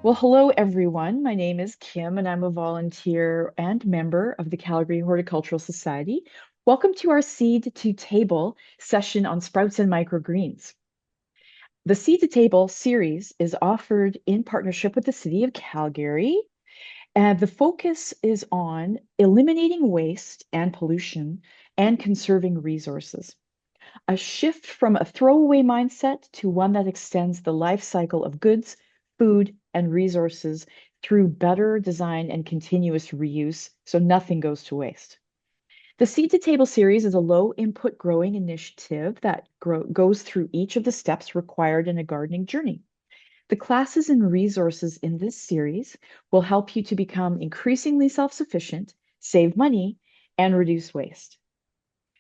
Well, hello everyone. My name is Kim and I'm a volunteer and member of the Calgary Horticultural Society. Welcome to our Seed to Table session on sprouts and microgreens. The Seed to Table series is offered in partnership with the City of Calgary, and the focus is on eliminating waste and pollution and conserving resources. A shift from a throwaway mindset to one that extends the life cycle of goods, food, and resources through better design and continuous reuse so nothing goes to waste. The Seed to Table series is a low input growing initiative that goes through each of the steps required in a gardening journey. The classes and resources in this series will help you to become increasingly self sufficient, save money, and reduce waste.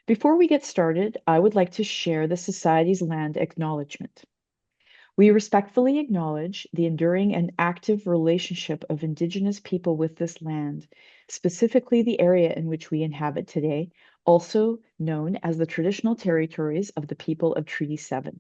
Before we get started, I would like to share the Society's land acknowledgement. We respectfully acknowledge the enduring and active relationship of Indigenous people with this land, specifically the area in which we inhabit today, also known as the traditional territories of the people of Treaty 7.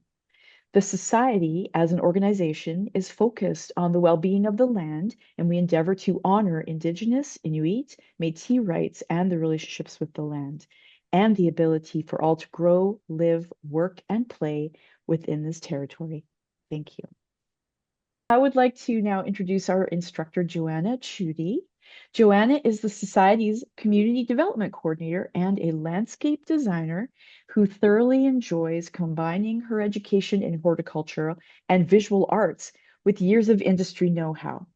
The Society, as an organization, is focused on the well being of the land, and we endeavor to honor Indigenous, Inuit, Métis rights and the relationships with the land, and the ability for all to grow, live, work, and play within this territory. Thank you. I would like to now introduce our instructor, Joanna Tschudy. Joanna is the Society's Community Development Coordinator and a landscape designer who thoroughly enjoys combining her education in horticulture and visual arts with years of industry know-how.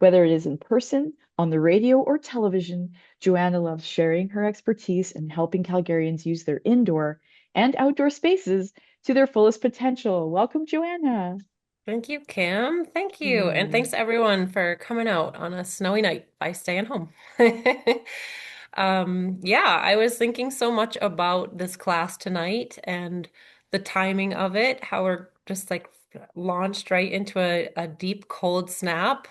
Whether it is in person, on the radio, or television, Joanna loves sharing her expertise and helping Calgarians use their indoor and outdoor spaces to their fullest potential. Welcome, Joanna. Thank you, Kim. Thank you. And Hmm. thanks everyone for coming out on a snowy night by staying home. Yeah, I was thinking so much about this class tonight and the timing of it, how we're just like launched right into a deep cold snap.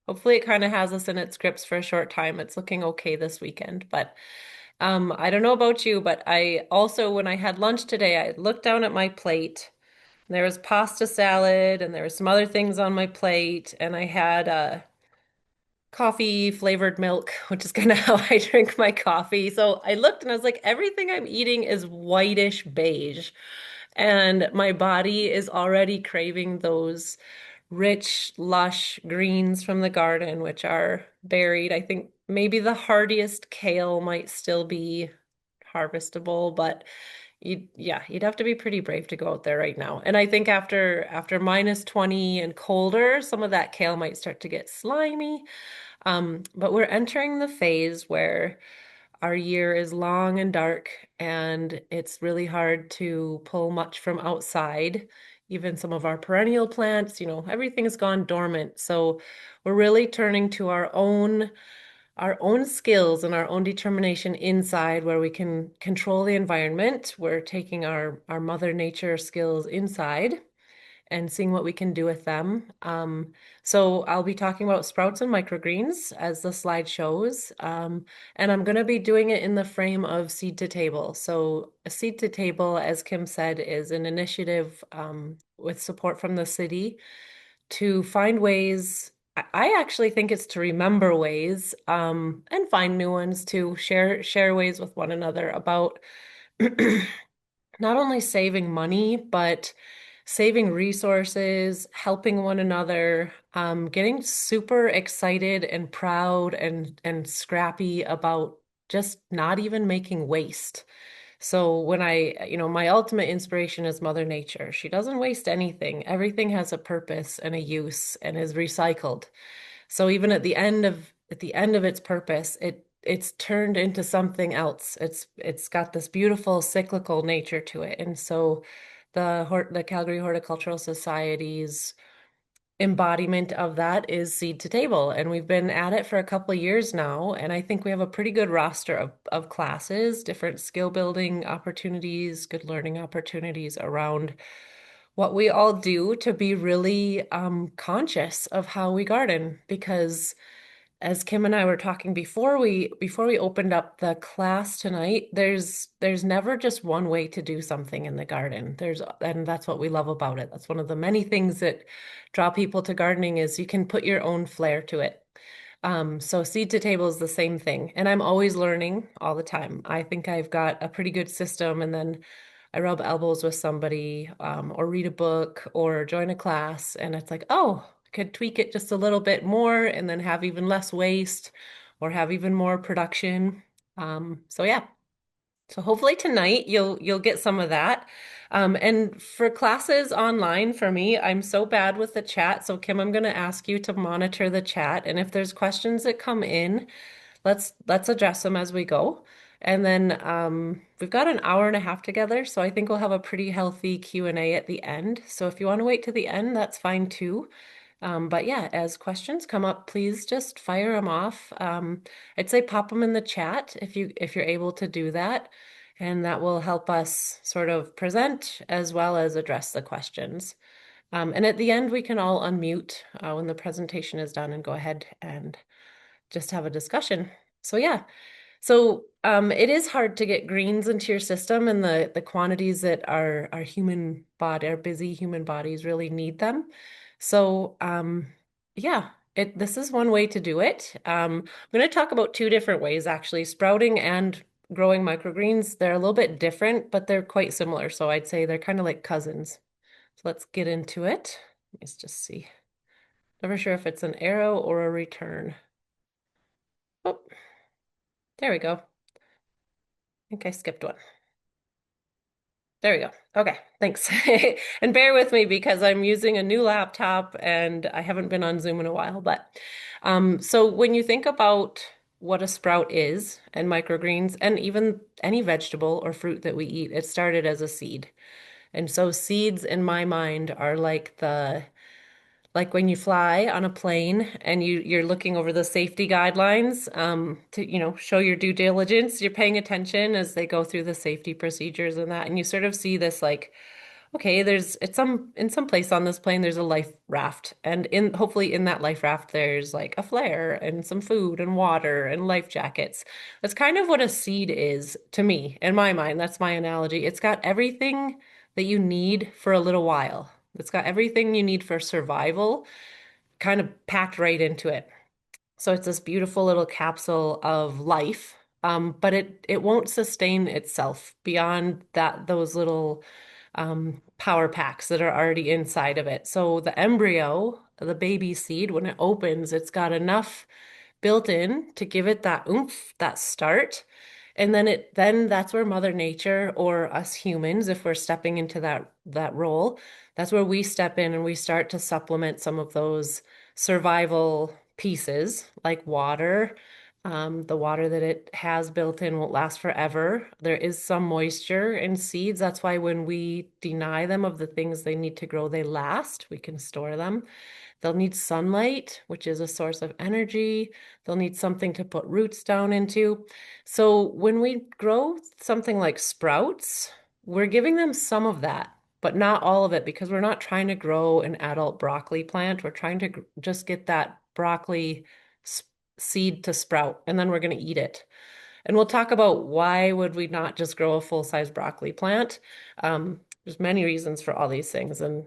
Hopefully it kind of has us in its grips for a short time. It's looking okay this weekend, but I don't know about you, but I also, when I had lunch today, I looked down at my plate. There was pasta salad and there was some other things on my plate, and I had coffee flavored milk, which is kind of how I drink my coffee. So I looked and I was like, everything I'm eating is whitish beige, and my body is already craving those rich, lush greens from the garden, which are buried. I think maybe the hardiest kale might still be harvestable, but you'd have to be pretty brave to go out there right now. And I think after minus 20 and colder, some of that kale might start to get slimy. But we're entering the phase where our year is long and dark, and it's really hard to pull much from outside. Even some of our perennial plants, everything's gone dormant. So we're really turning to our own skills and our own determination inside where we can control the environment. We're taking our Mother Nature skills inside and seeing what we can do with them. So I'll be talking about sprouts and microgreens as the slide shows. And I'm going to be doing it in the frame of Seed to Table. So a Seed to Table, as Kim said, is an initiative with support from the city to find ways. I actually think it's to remember ways, and find new ones to share ways with one another about not only saving money, but saving resources, helping one another, getting super excited and proud and scrappy about just not even making waste. So when my ultimate inspiration is Mother Nature. She doesn't waste anything. Everything has a purpose and a use and is recycled. So even at the end of its purpose, it's turned into something else. It's got this beautiful cyclical nature to it. And so the Calgary Horticultural Society's embodiment of that is Seed to Table. And we've been at it for a couple of years now. And I think we have a pretty good roster of classes, different skill building opportunities, good learning opportunities around what we all do to be really conscious of how we garden. Because as Kim and I were talking before we opened up the class tonight, there's never just one way to do something in the garden. And that's what we love about it. That's one of the many things that draw people to gardening is you can put your own flair to it. So seed to table is the same thing. And I'm always learning all the time. I think I've got a pretty good system, and then I rub elbows with somebody, or read a book or join a class, and it's like, oh, I could tweak it just a little bit more and then have even less waste or have even more production. So yeah. So hopefully tonight you'll get some of that. And for classes online, for me, I'm so bad with the chat. So Kim, I'm going to ask you to monitor the chat, and if there's questions that come in, let's address them as we go. And then we've got an hour and a half together, so I think we'll have a pretty healthy Q&A at the end. So if you want to wait to the end, that's fine too. But yeah, as questions come up, please just fire them off. I'd say pop them in the chat if you're able to do that, and that will help us sort of present as well as address the questions. And at the end, we can all unmute when the presentation is done and go ahead and just have a discussion. So yeah, so it is hard to get greens into your system, and the quantities that our human body, our busy human bodies really need them. So yeah, this is one way to do it. I'm going to talk about two different ways actually, sprouting and growing microgreens. They're a little bit different, but they're quite similar. So I'd say they're kind of like cousins. So let's get into it. Let's just see. Never sure if it's an arrow or a return. Oh, there we go. I think I skipped one. There we go. Okay, thanks. And bear with me because I'm using a new laptop and I haven't been on Zoom in a while. But so when you think about what a sprout is and microgreens and even any vegetable or fruit that we eat, it started as a seed. And so seeds in my mind are like when you fly on a plane and you're looking over the safety guidelines, to show your due diligence, you're paying attention as they go through the safety procedures and that, and you sort of see this like, okay, there's it's some in some place on this plane there's a life raft, and in hopefully in that life raft there's like a flare and some food and water and life jackets. That's kind of what a seed is to me in my mind. That's my analogy. It's got everything that you need for a little while. It's got everything you need for survival kind of packed right into it. So it's this beautiful little capsule of life, but it won't sustain itself beyond those little power packs that are already inside of it. So the embryo, the baby seed, when it opens, it's got enough built in to give it that oomph, that start. And then that's where Mother Nature or us humans, if we're stepping into that role, that's where we step in and we start to supplement some of those survival pieces like water. The water that it has built in won't last forever. There is some moisture in seeds. That's why when we deny them of the things they need to grow, they last. We can store them. They'll need sunlight, which is a source of energy. They'll need something to put roots down into. So when we grow something like sprouts, we're giving them some of that, but not all of it because we're not trying to grow an adult broccoli plant. We're trying to just get that broccoli seed to sprout, and then we're going to eat it. And we'll talk about why would we not just grow a full-size broccoli plant. There's many reasons for all these things, and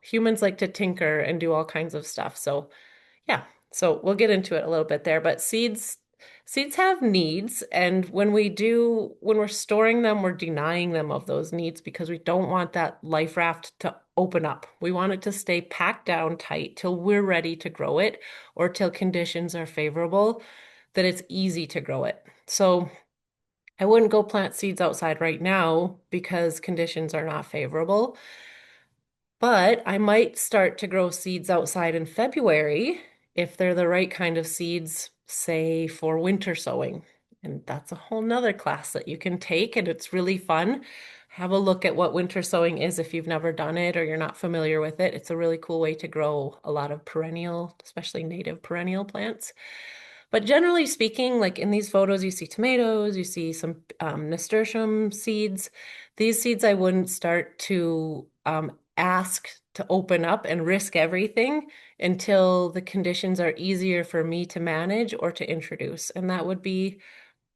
humans like to tinker and do all kinds of stuff. So yeah, so we'll get into it a little bit there. But seeds have needs, and when we're storing them, we're denying them of those needs because we don't want that life raft to open up. We want it to stay packed down tight till we're ready to grow it or till conditions are favorable that it's easy to grow it. So I wouldn't go plant seeds outside right now because conditions are not favorable. But I might start to grow seeds outside in February if they're the right kind of seeds, say for winter sowing. And that's a whole nother class that you can take, and it's really fun. Have a look at what winter sowing is if you've never done it or you're not familiar with it. It's a really cool way to grow a lot of perennial, especially native perennial plants. But generally speaking, like in these photos, you see tomatoes, you see some nasturtium seeds. These seeds I wouldn't start to ask to open up and risk everything until the conditions are easier for me to manage or to introduce. And that would be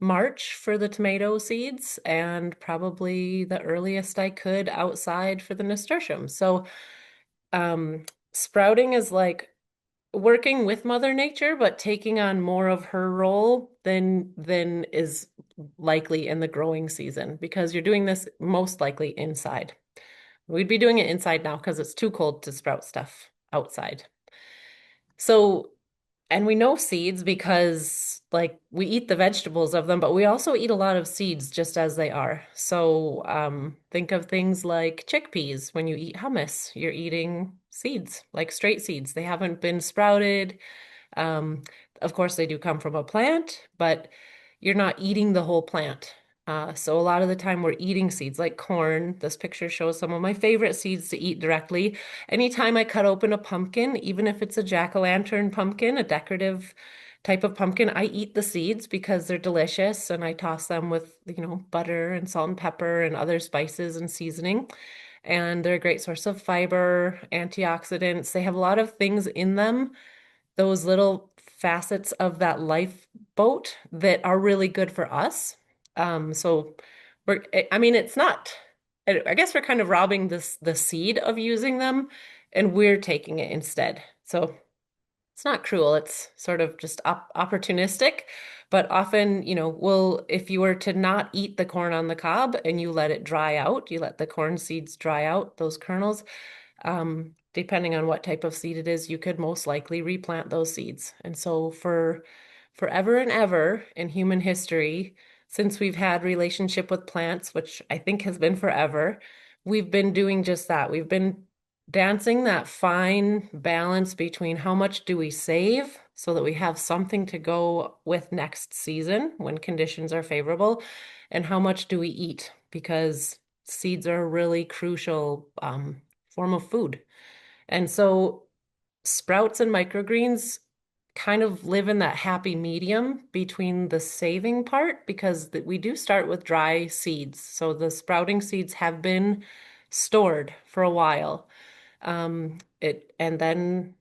March for the tomato seeds and probably the earliest I could outside for the nasturtium. So, um, sprouting is like working with Mother Nature, but taking on more of her role than is likely in the growing season because you're doing this most likely inside. We'd be doing it inside now because it's too cold to sprout stuff outside. So, and we know seeds because like we eat the vegetables of them, but we also eat a lot of seeds just as they are. So, think of things like chickpeas. When you eat hummus, you're eating seeds, like straight seeds. They haven't been sprouted. Um, of course, they do come from a plant, but you're not eating the whole plant. So a lot of the time we're eating seeds like corn. This picture shows some of my favorite seeds to eat directly. Anytime I cut open a pumpkin, even if it's a jack-o'-lantern pumpkin, a decorative type of pumpkin, I eat the seeds because they're delicious and I toss them with, butter and salt and pepper and other spices and seasoning. And they're a great source of fiber, antioxidants. They have a lot of things in them, those little facets of that lifeboat that are really good for us. So I mean, it's not, I guess we're kind of robbing the seed of using them and we're taking it instead. So it's not cruel, it's sort of just opportunistic. But often, if you were to not eat the corn on the cob and you let it dry out, you let the corn seeds dry out, those kernels, depending on what type of seed it is, you could most likely replant those seeds. And so for forever and ever in human history, since we've had relationship with plants, which I think has been forever, we've been doing just that. We've been dancing that fine balance between how much do we save so that we have something to go with next season when conditions are favorable, and how much do we eat because seeds are a really crucial form of food. And so sprouts and microgreens kind of live in that happy medium between the saving part because we do start with dry seeds. So the sprouting seeds have been stored for a while. And then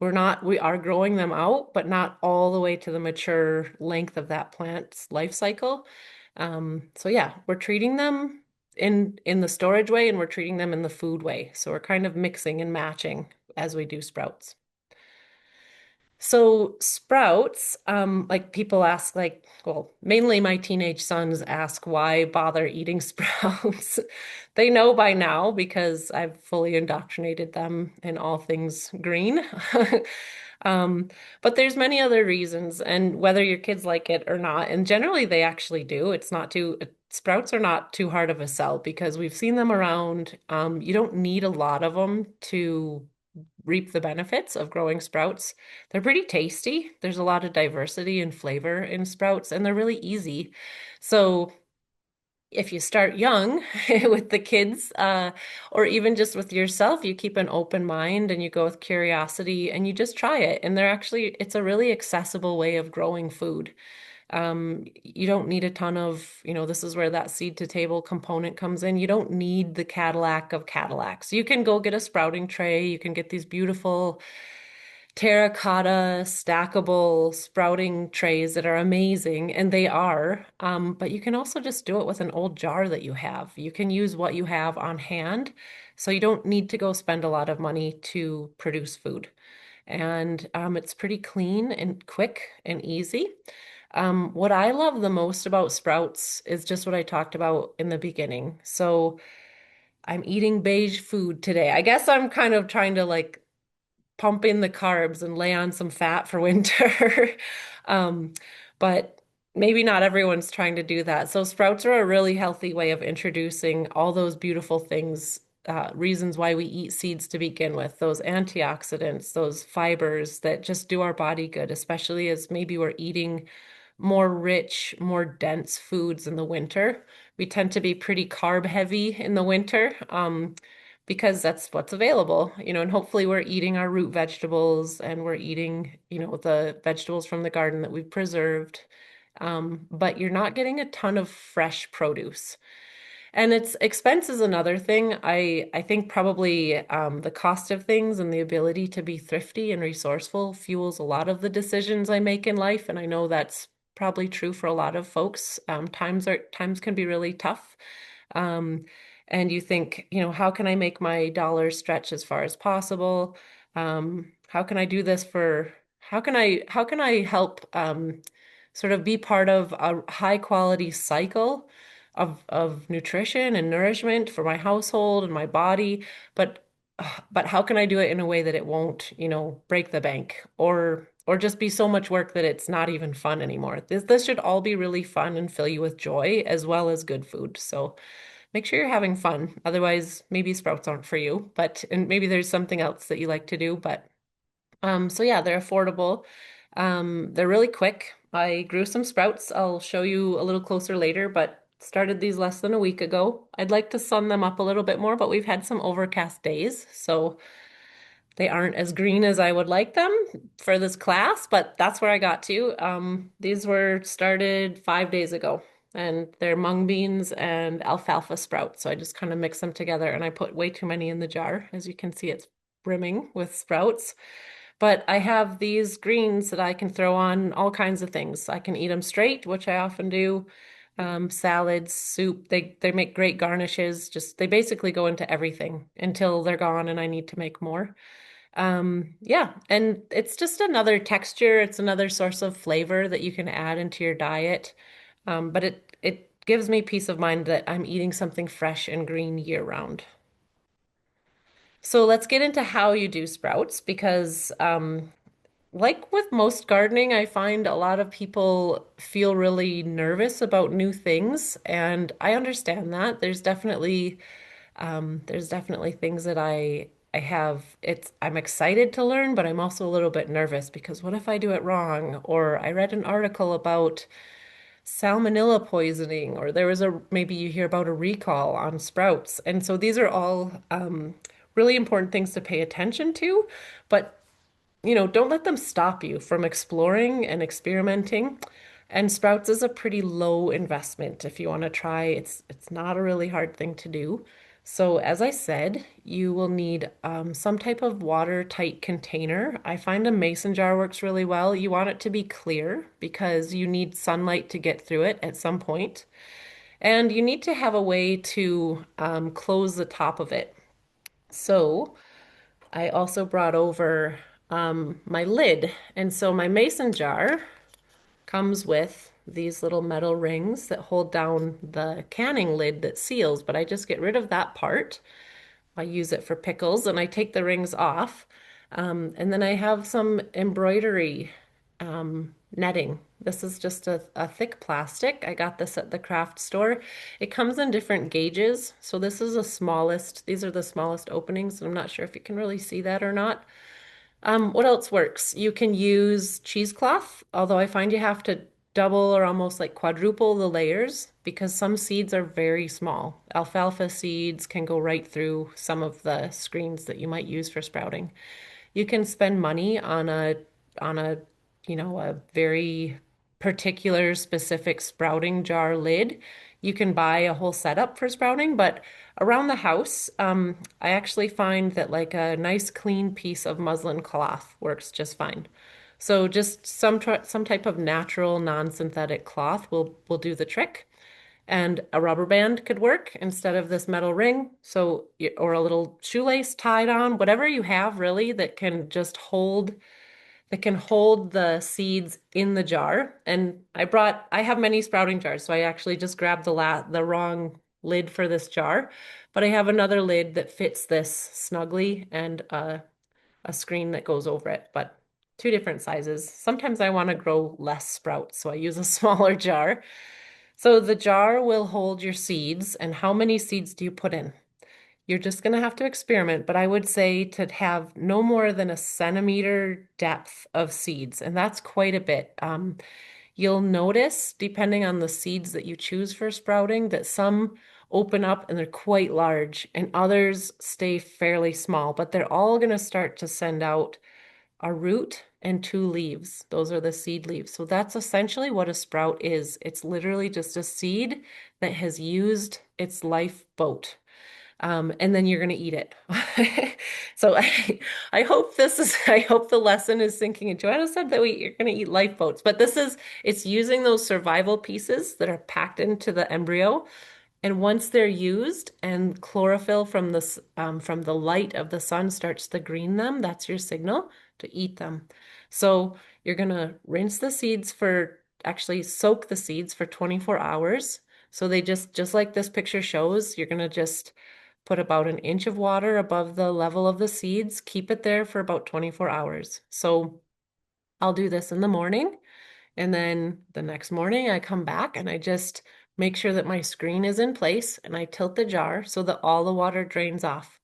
we are growing them out, but not all the way to the mature length of that plant's life cycle. So yeah, we're treating them in the storage way and we're treating them in the food way. So we're kind of mixing and matching as we do sprouts. So sprouts, like people ask, like, well, mainly my teenage sons ask why bother eating sprouts. They know by now because I've fully indoctrinated them in all things green. Um, but there's many other reasons, and whether your kids like it or not, and generally they actually do. Sprouts are not too hard of a sell because we've seen them around. You don't need a lot of them to reap the benefits of growing sprouts. They're pretty tasty. There's a lot of diversity and flavor in sprouts, and they're really easy. So if you start young with the kids, or even just with yourself, you keep an open mind and you go with curiosity and you just try it. And it's a really accessible way of growing food. You don't need a ton of, this is where that seed to table component comes in. You don't need the Cadillac of Cadillacs. You can go get a sprouting tray. You can get these beautiful terracotta stackable sprouting trays that are amazing, and they are. But you can also just do it with an old jar that you have. You can use what you have on hand, so you don't need to go spend a lot of money to produce food. And it's pretty clean and quick and easy. What I love the most about sprouts is just what I talked about in the beginning. So I'm eating beige food today. I guess I'm kind of trying to like pump in the carbs and lay on some fat for winter. Um, but maybe not everyone's trying to do that. So sprouts are a really healthy way of introducing all those beautiful things, reasons why we eat seeds to begin with, those antioxidants, those fibers that just do our body good, especially as maybe we're eating more rich, more dense foods in the winter. We tend to be pretty carb heavy in the winter, because that's what's available, and hopefully we're eating our root vegetables and we're eating, the vegetables from the garden that we've preserved. But you're not getting a ton of fresh produce. And it's expense is another thing. I think probably the cost of things and the ability to be thrifty and resourceful fuels a lot of the decisions I make in life, and I know that's probably true for a lot of folks. Times can be really tough. Um, and you think, how can I make my dollars stretch as far as possible? How can I do this for, how can I help sort of be part of a high quality cycle of nutrition and nourishment for my household and my body, but but how can I do it in a way that it won't, break the bank or just be so much work that it's not even fun anymore. This should all be really fun and fill you with joy as well as good food. So make sure you're having fun. Otherwise, maybe sprouts aren't for you, but and maybe there's something else that you like to do, but so yeah, they're affordable. They're really quick. I grew some sprouts. I'll show you a little closer later, but started these less than a week ago. I'd like to sun them up a little bit more, but we've had some overcast days, so they aren't as green as I would like them for this class, but that's where I got to. These were started 5 days ago, and they're mung beans and alfalfa sprouts. So I just kind of mix them together, and I put way too many in the jar. As you can see, it's brimming with sprouts. But I have these greens that I can throw on all kinds of things. I can eat them straight, which I often do. Salads, soup, they make great garnishes. Just they basically go into everything until they're gone and I need to make more. Yeah, and it's just another texture, it's another source of flavor that you can add into your diet. But it gives me peace of mind that I'm eating something fresh and green year round. So let's get into how you do sprouts because like with most gardening, I find a lot of people feel really nervous about new things, and I understand that. There's definitely things that I have I'm excited to learn, but I'm also a little bit nervous because what if I do it wrong? Or I read an article about salmonella poisoning, or there was a maybe you hear about a recall on sprouts. And so these are all really important things to pay attention to, but don't let them stop you from exploring and experimenting. And sprouts is a pretty low investment if you want to try. It's not a really hard thing to do. So as I said, you will need some type of watertight container. I find a mason jar works really well. You want it to be clear because you need sunlight to get through it at some point. And you need to have a way to close the top of it. So I also brought over my lid. And so my mason jar comes with these little metal rings that hold down the canning lid that seals, but I just get rid of that part. I use it for pickles and I take the rings off. And then I have some embroidery netting. This is just a thick plastic. I got this at the craft store. It comes in different gauges. So this is the smallest, these are the smallest openings. I'm not sure if you can really see that or not. What else works? You can use cheesecloth, although I find you have to double or almost like quadruple the layers because some seeds are very small. Alfalfa seeds can go right through some of the screens that you might use for sprouting. You can spend money on a a very particular specific sprouting jar lid. You can buy a whole setup for sprouting, but around the house, I actually find that like a nice clean piece of muslin cloth works just fine. So just some type of natural non-synthetic cloth will do the trick. And a rubber band could work instead of this metal ring. So, or a little shoelace tied on, whatever you have really that can hold the seeds in the jar. And I have many sprouting jars, so I actually just grabbed the wrong lid for this jar, but I have another lid that fits this snugly and a screen that goes over it, but two different sizes. Sometimes I want to grow less sprouts, so I use a smaller jar. So the jar will hold your seeds, and how many seeds do you put in? You're just going to have to experiment, but I would say to have no more than a centimeter depth of seeds, and that's quite a bit. You'll notice, depending on the seeds that you choose for sprouting, that some open up and they're quite large, and others stay fairly small, but they're all going to start to send out a root and 2 leaves. Those are the seed leaves. So that's essentially what a sprout is. It's literally just a seed that has used its lifeboat. And then you're going to eat it. So I hope I hope the lesson is sinking in. Joanna said that you're going to eat lifeboats, but it's using those survival pieces that are packed into the embryo. And once they're used and chlorophyll from the light of the sun starts to green them, that's your signal to eat them. So you're going to actually soak the seeds for 24 hours. So they just like this picture shows, you're going to just put about an inch of water above the level of the seeds, keep it there for about 24 hours. So I'll do this in the morning, and then the next morning I come back and I just make sure that my screen is in place and I tilt the jar so that all the water drains off.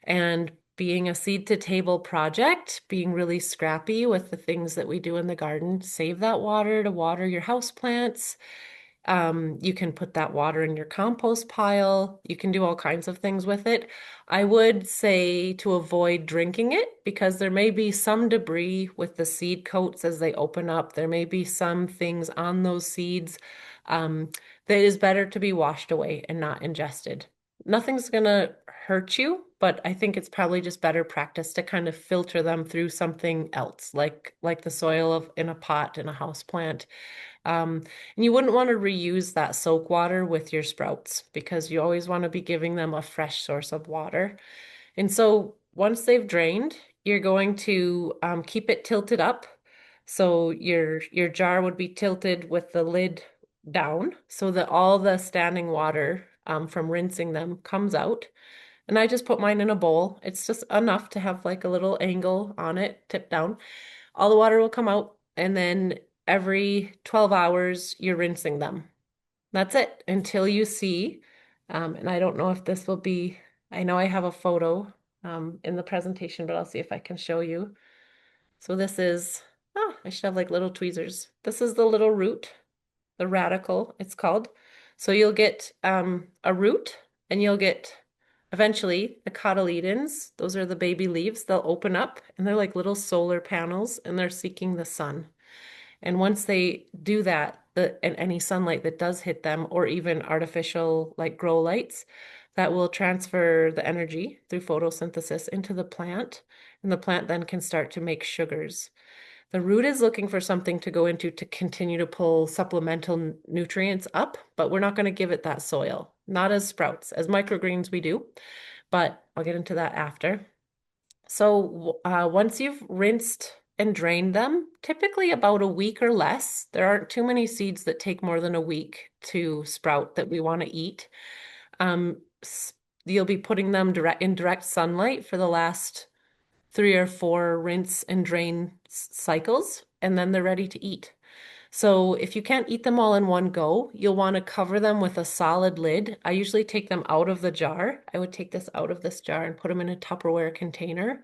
And being a seed to table project, being really scrappy with the things that we do in the garden, save that water to water your house plants. You can put that water in your compost pile. You can do all kinds of things with it. I would say to avoid drinking it because there may be some debris with the seed coats as they open up. There may be some things on those seeds um, that is better to be washed away and not ingested. Nothing's gonna hurt you, but I think it's probably just better practice to kind of filter them through something else, like the soil of in a pot in a house plant. And you wouldn't want to reuse that soak water with your sprouts because you always want to be giving them a fresh source of water. And so once they've drained, you're going to keep it tilted up. So your jar would be tilted with the lid down so that all the standing water from rinsing them comes out. And I just put mine in a bowl. It's just enough to have like a little angle on it, tip down. All the water will come out, and then every 12 hours you're rinsing them. That's it until you see, and I don't know if this will be, I know I have a photo in the presentation, but I'll see if I can show you. So this is, I should have like little tweezers. This is the little root, the radicle, it's called. So you'll get a root and you'll get eventually the cotyledons. Those are the baby leaves. They'll open up and they're like little solar panels and they're seeking the sun. And once they do that, and any sunlight that does hit them, or even artificial like grow lights, that will transfer the energy through photosynthesis into the plant, and the plant then can start to make sugars. The root is looking for something to go into to continue to pull supplemental nutrients up, but we're not going to give it that soil. Not as sprouts. As microgreens, we do, but I'll get into that after. So once you've rinsed and drained them, typically about a week or less, there aren't too many seeds that take more than a week to sprout that we want to eat. Um, you'll be putting them in direct sunlight for the last 3 or 4 rinse and drain cycles, and then they're ready to eat. So if you can't eat them all in one go, you'll want to cover them with a solid lid. I usually take them out of the jar. I would take this out of this jar and put them in a Tupperware container,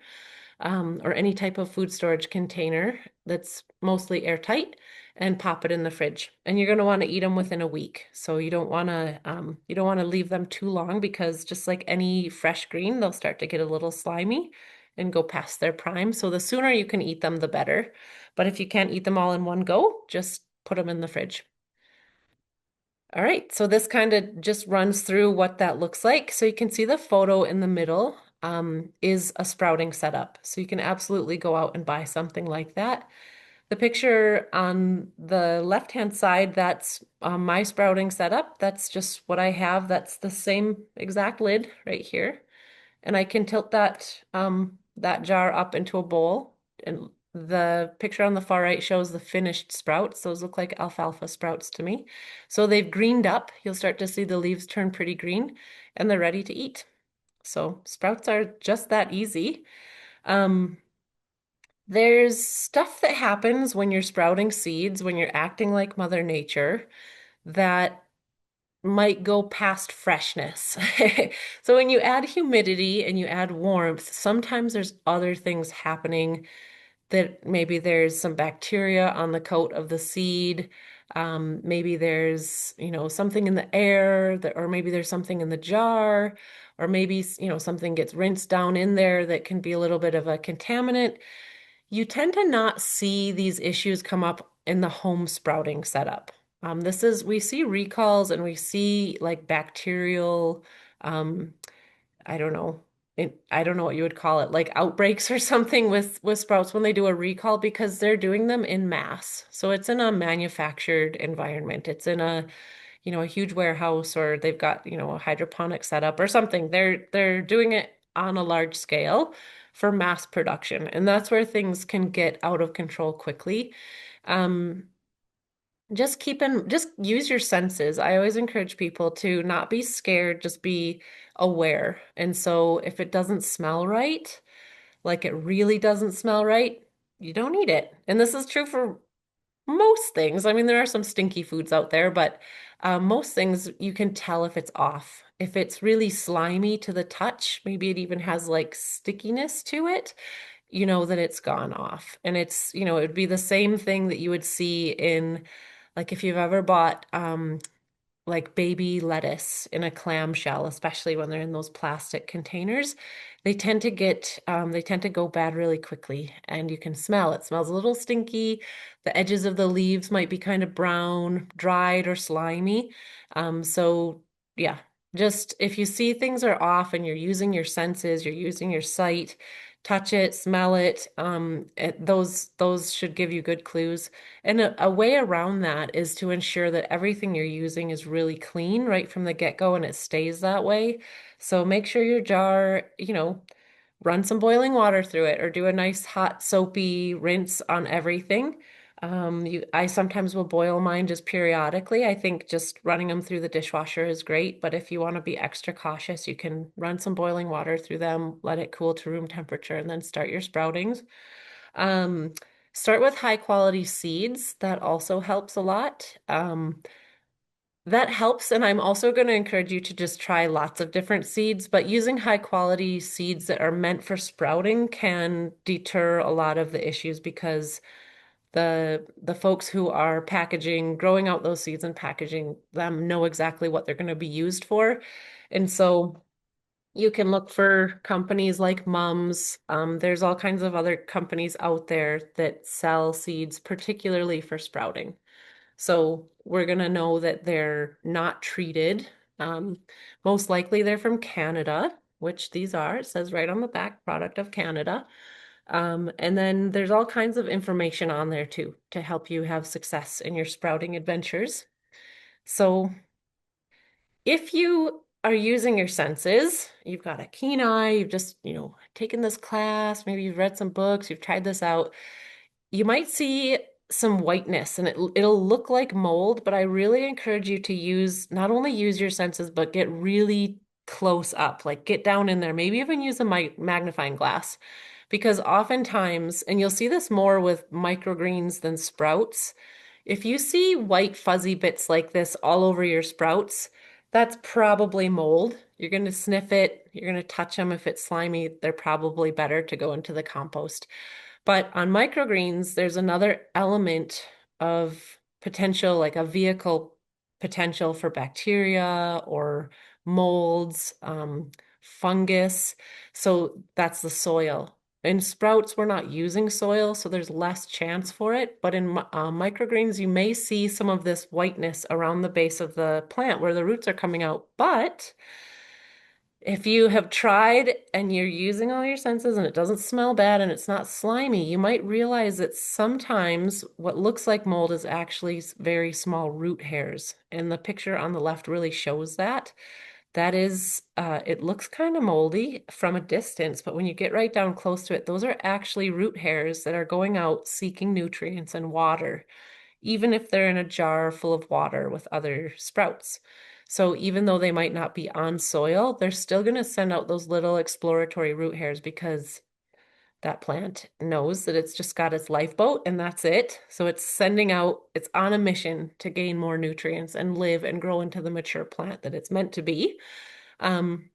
or any type of food storage container that's mostly airtight, and pop it in the fridge. And you're going to want to eat them within a week. So you don't want to leave them too long because just like any fresh green, they'll start to get a little slimy and go past their prime. So the sooner you can eat them, the better. But if you can't eat them all in one go, just put them in the fridge. All right, so this kind of just runs through what that looks like. So you can see the photo in the middle is a sprouting setup. So you can absolutely go out and buy something like that. The picture on the left-hand side, that's my sprouting setup. That's just what I have. That's the same exact lid right here. And I can tilt that jar up into a bowl. And the picture on the far right shows the finished sprouts. Those look like alfalfa sprouts to me. So they've greened up. You'll start to see the leaves turn pretty green and they're ready to eat. So sprouts are just that easy. Um, there's stuff that happens when you're sprouting seeds, when you're acting like Mother Nature, that might go past freshness. So when you add humidity and you add warmth, sometimes there's other things happening, that maybe there's some bacteria on the coat of the seed. Maybe there's, something in the air that, or maybe there's something in the jar, or maybe, something gets rinsed down in there that can be a little bit of a contaminant. you tend to not see these issues come up in the home sprouting setup. We see recalls and we see like bacterial, um, I don't know, I don't know what you would call it, like outbreaks or something with sprouts when they do a recall because they're doing them in mass. So it's in a manufactured environment. It's in a huge warehouse or they've got, a hydroponic setup or something. They're doing it on a large scale for mass production. And that's where things can get out of control quickly. Um, just use your senses. I always encourage people to not be scared, just be aware. And so if it doesn't smell right, like it really doesn't smell right, you don't eat it. And this is true for most things. I mean, there are some stinky foods out there, but most things you can tell if it's off. If it's really slimy to the touch, maybe it even has like stickiness to it, you know that it's gone off. And it would be the same thing that you would see in, like, if you've ever bought like baby lettuce in a clamshell, especially when they're in those plastic containers, they tend to go bad really quickly, and you can smell it. Smells a little stinky. The edges of the leaves might be kind of brown, dried, or slimy. So yeah, just if you see things are off and you're using your senses, you're using your sight, touch it, smell it, those should give you good clues. And a way around that is to ensure that everything you're using is really clean right from the get-go and it stays that way. So make sure your jar, run some boiling water through it or do a nice hot soapy rinse on everything. I sometimes will boil mine just periodically. I think just running them through the dishwasher is great, but if you want to be extra cautious, you can run some boiling water through them, let it cool to room temperature, and then start your sproutings. Um, Start with high quality seeds. That also helps a lot. That helps, and I'm also going to encourage you to just try lots of different seeds, but using high quality seeds that are meant for sprouting can deter a lot of the issues because the folks who are growing out those seeds and packaging them know exactly what they're going to be used for. And so you can look for companies like Mums. There's all kinds of other companies out there that sell seeds, particularly for sprouting. So we're going to know that they're not treated. Um, Most likely they're from Canada, which these are. It says right on the back, product of Canada. And then there's all kinds of information on there too to help you have success in your sprouting adventures. So if you are using your senses, you've got a keen eye, you've just, taken this class, maybe you've read some books, you've tried this out, you might see some whiteness and it'll look like mold, but I really encourage you to not only use your senses, but get really close up, like get down in there, maybe even use a magnifying glass. Because oftentimes, and you'll see this more with microgreens than sprouts, if you see white fuzzy bits like this all over your sprouts, that's probably mold. You're going to sniff it, you're going to touch them. If it's slimy, they're probably better to go into the compost. But on microgreens, there's another element of potential, like a vehicle potential for bacteria or molds, fungus. So that's the soil. In sprouts, we're not using soil, so there's less chance for it. But in microgreens, you may see some of this whiteness around the base of the plant where the roots are coming out. But if you have tried and you're using all your senses and it doesn't smell bad and it's not slimy, you might realize that sometimes what looks like mold is actually very small root hairs. And the picture on the left really shows that. It looks kind of moldy from a distance, but when you get right down close to it, those are actually root hairs that are going out seeking nutrients and water, even if they're in a jar full of water with other sprouts. So even though they might not be on soil, they're still going to send out those little exploratory root hairs because that plant knows that it's just got its lifeboat and that's it. So it's on a mission to gain more nutrients and live and grow into the mature plant that it's meant to be. Um,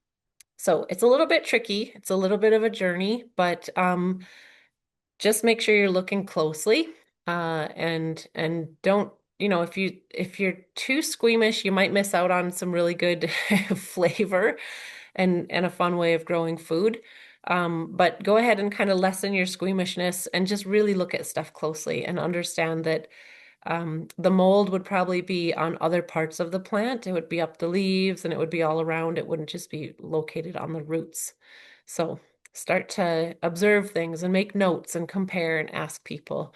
so it's a little bit tricky. It's a little bit of a journey, but just make sure you're looking closely and don't, if you're too squeamish, you might miss out on some really good flavor and a fun way of growing food. But go ahead and kind of lessen your squeamishness and just really look at stuff closely and understand that the mold would probably be on other parts of the plant. It would be up the leaves and it would be all around. It wouldn't just be located on the roots. So start to observe things and make notes and compare and ask people.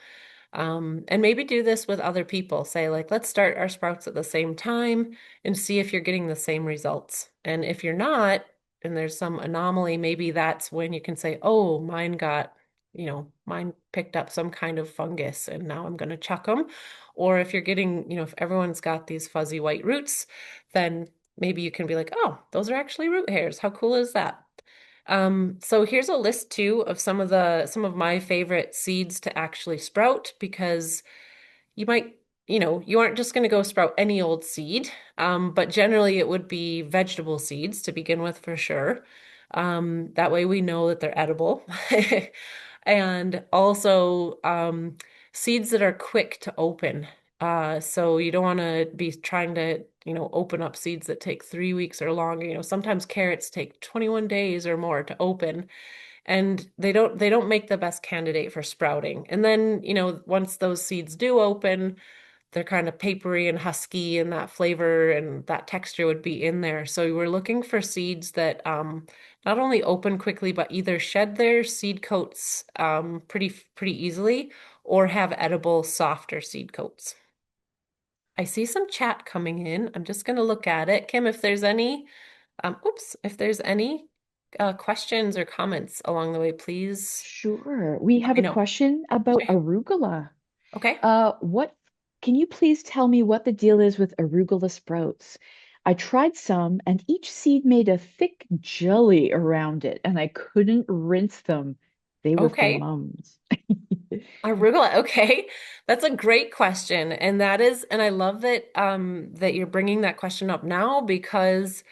And maybe do this with other people. Say, like, let's start our sprouts at the same time and see if you're getting the same results. And if you're not, and there's some anomaly, maybe that's when you can say, oh, mine picked up some kind of fungus and now I'm going to chuck them. Or if you're getting, if everyone's got these fuzzy white roots, then maybe you can be like, oh, those are actually root hairs. How cool is that? So here's a list too of some of my favorite seeds to actually sprout because you might, you aren't just going to go sprout any old seed, but generally it would be vegetable seeds to begin with for sure. That way we know that they're edible. And also seeds that are quick to open. So you don't want to be trying to, open up seeds that take 3 weeks or longer. Sometimes carrots take 21 days or more to open, and they don't make the best candidate for sprouting. And then, once those seeds do open, they're kind of papery and husky, and that flavor and that texture would be in there. So we're looking for seeds that not only open quickly, but either shed their seed coats pretty easily or have edible, softer seed coats. I see some chat coming in. I'm just going to look at it. Kim, if there's any questions or comments along the way, please Sure. We let have me a know. question about arugula. Okay. What can you please tell me what the deal is with arugula sprouts? I tried some and each seed made a thick jelly around it and I couldn't rinse them. They were for Okay. mums. Arugula. Okay. That's a great question. And I love that you're bringing that question up now because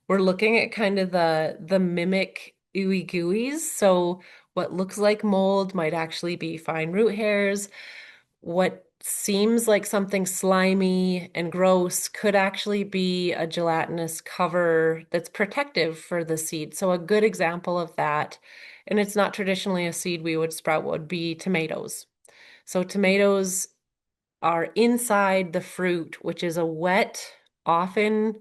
we're looking at kind of the mimic ooey gooeys. So what looks like mold might actually be fine root hairs. What seems like something slimy and gross could actually be a gelatinous cover that's protective for the seed. So a good example of that, and it's not traditionally a seed we would sprout, would be tomatoes. So tomatoes are inside the fruit, which is a wet, often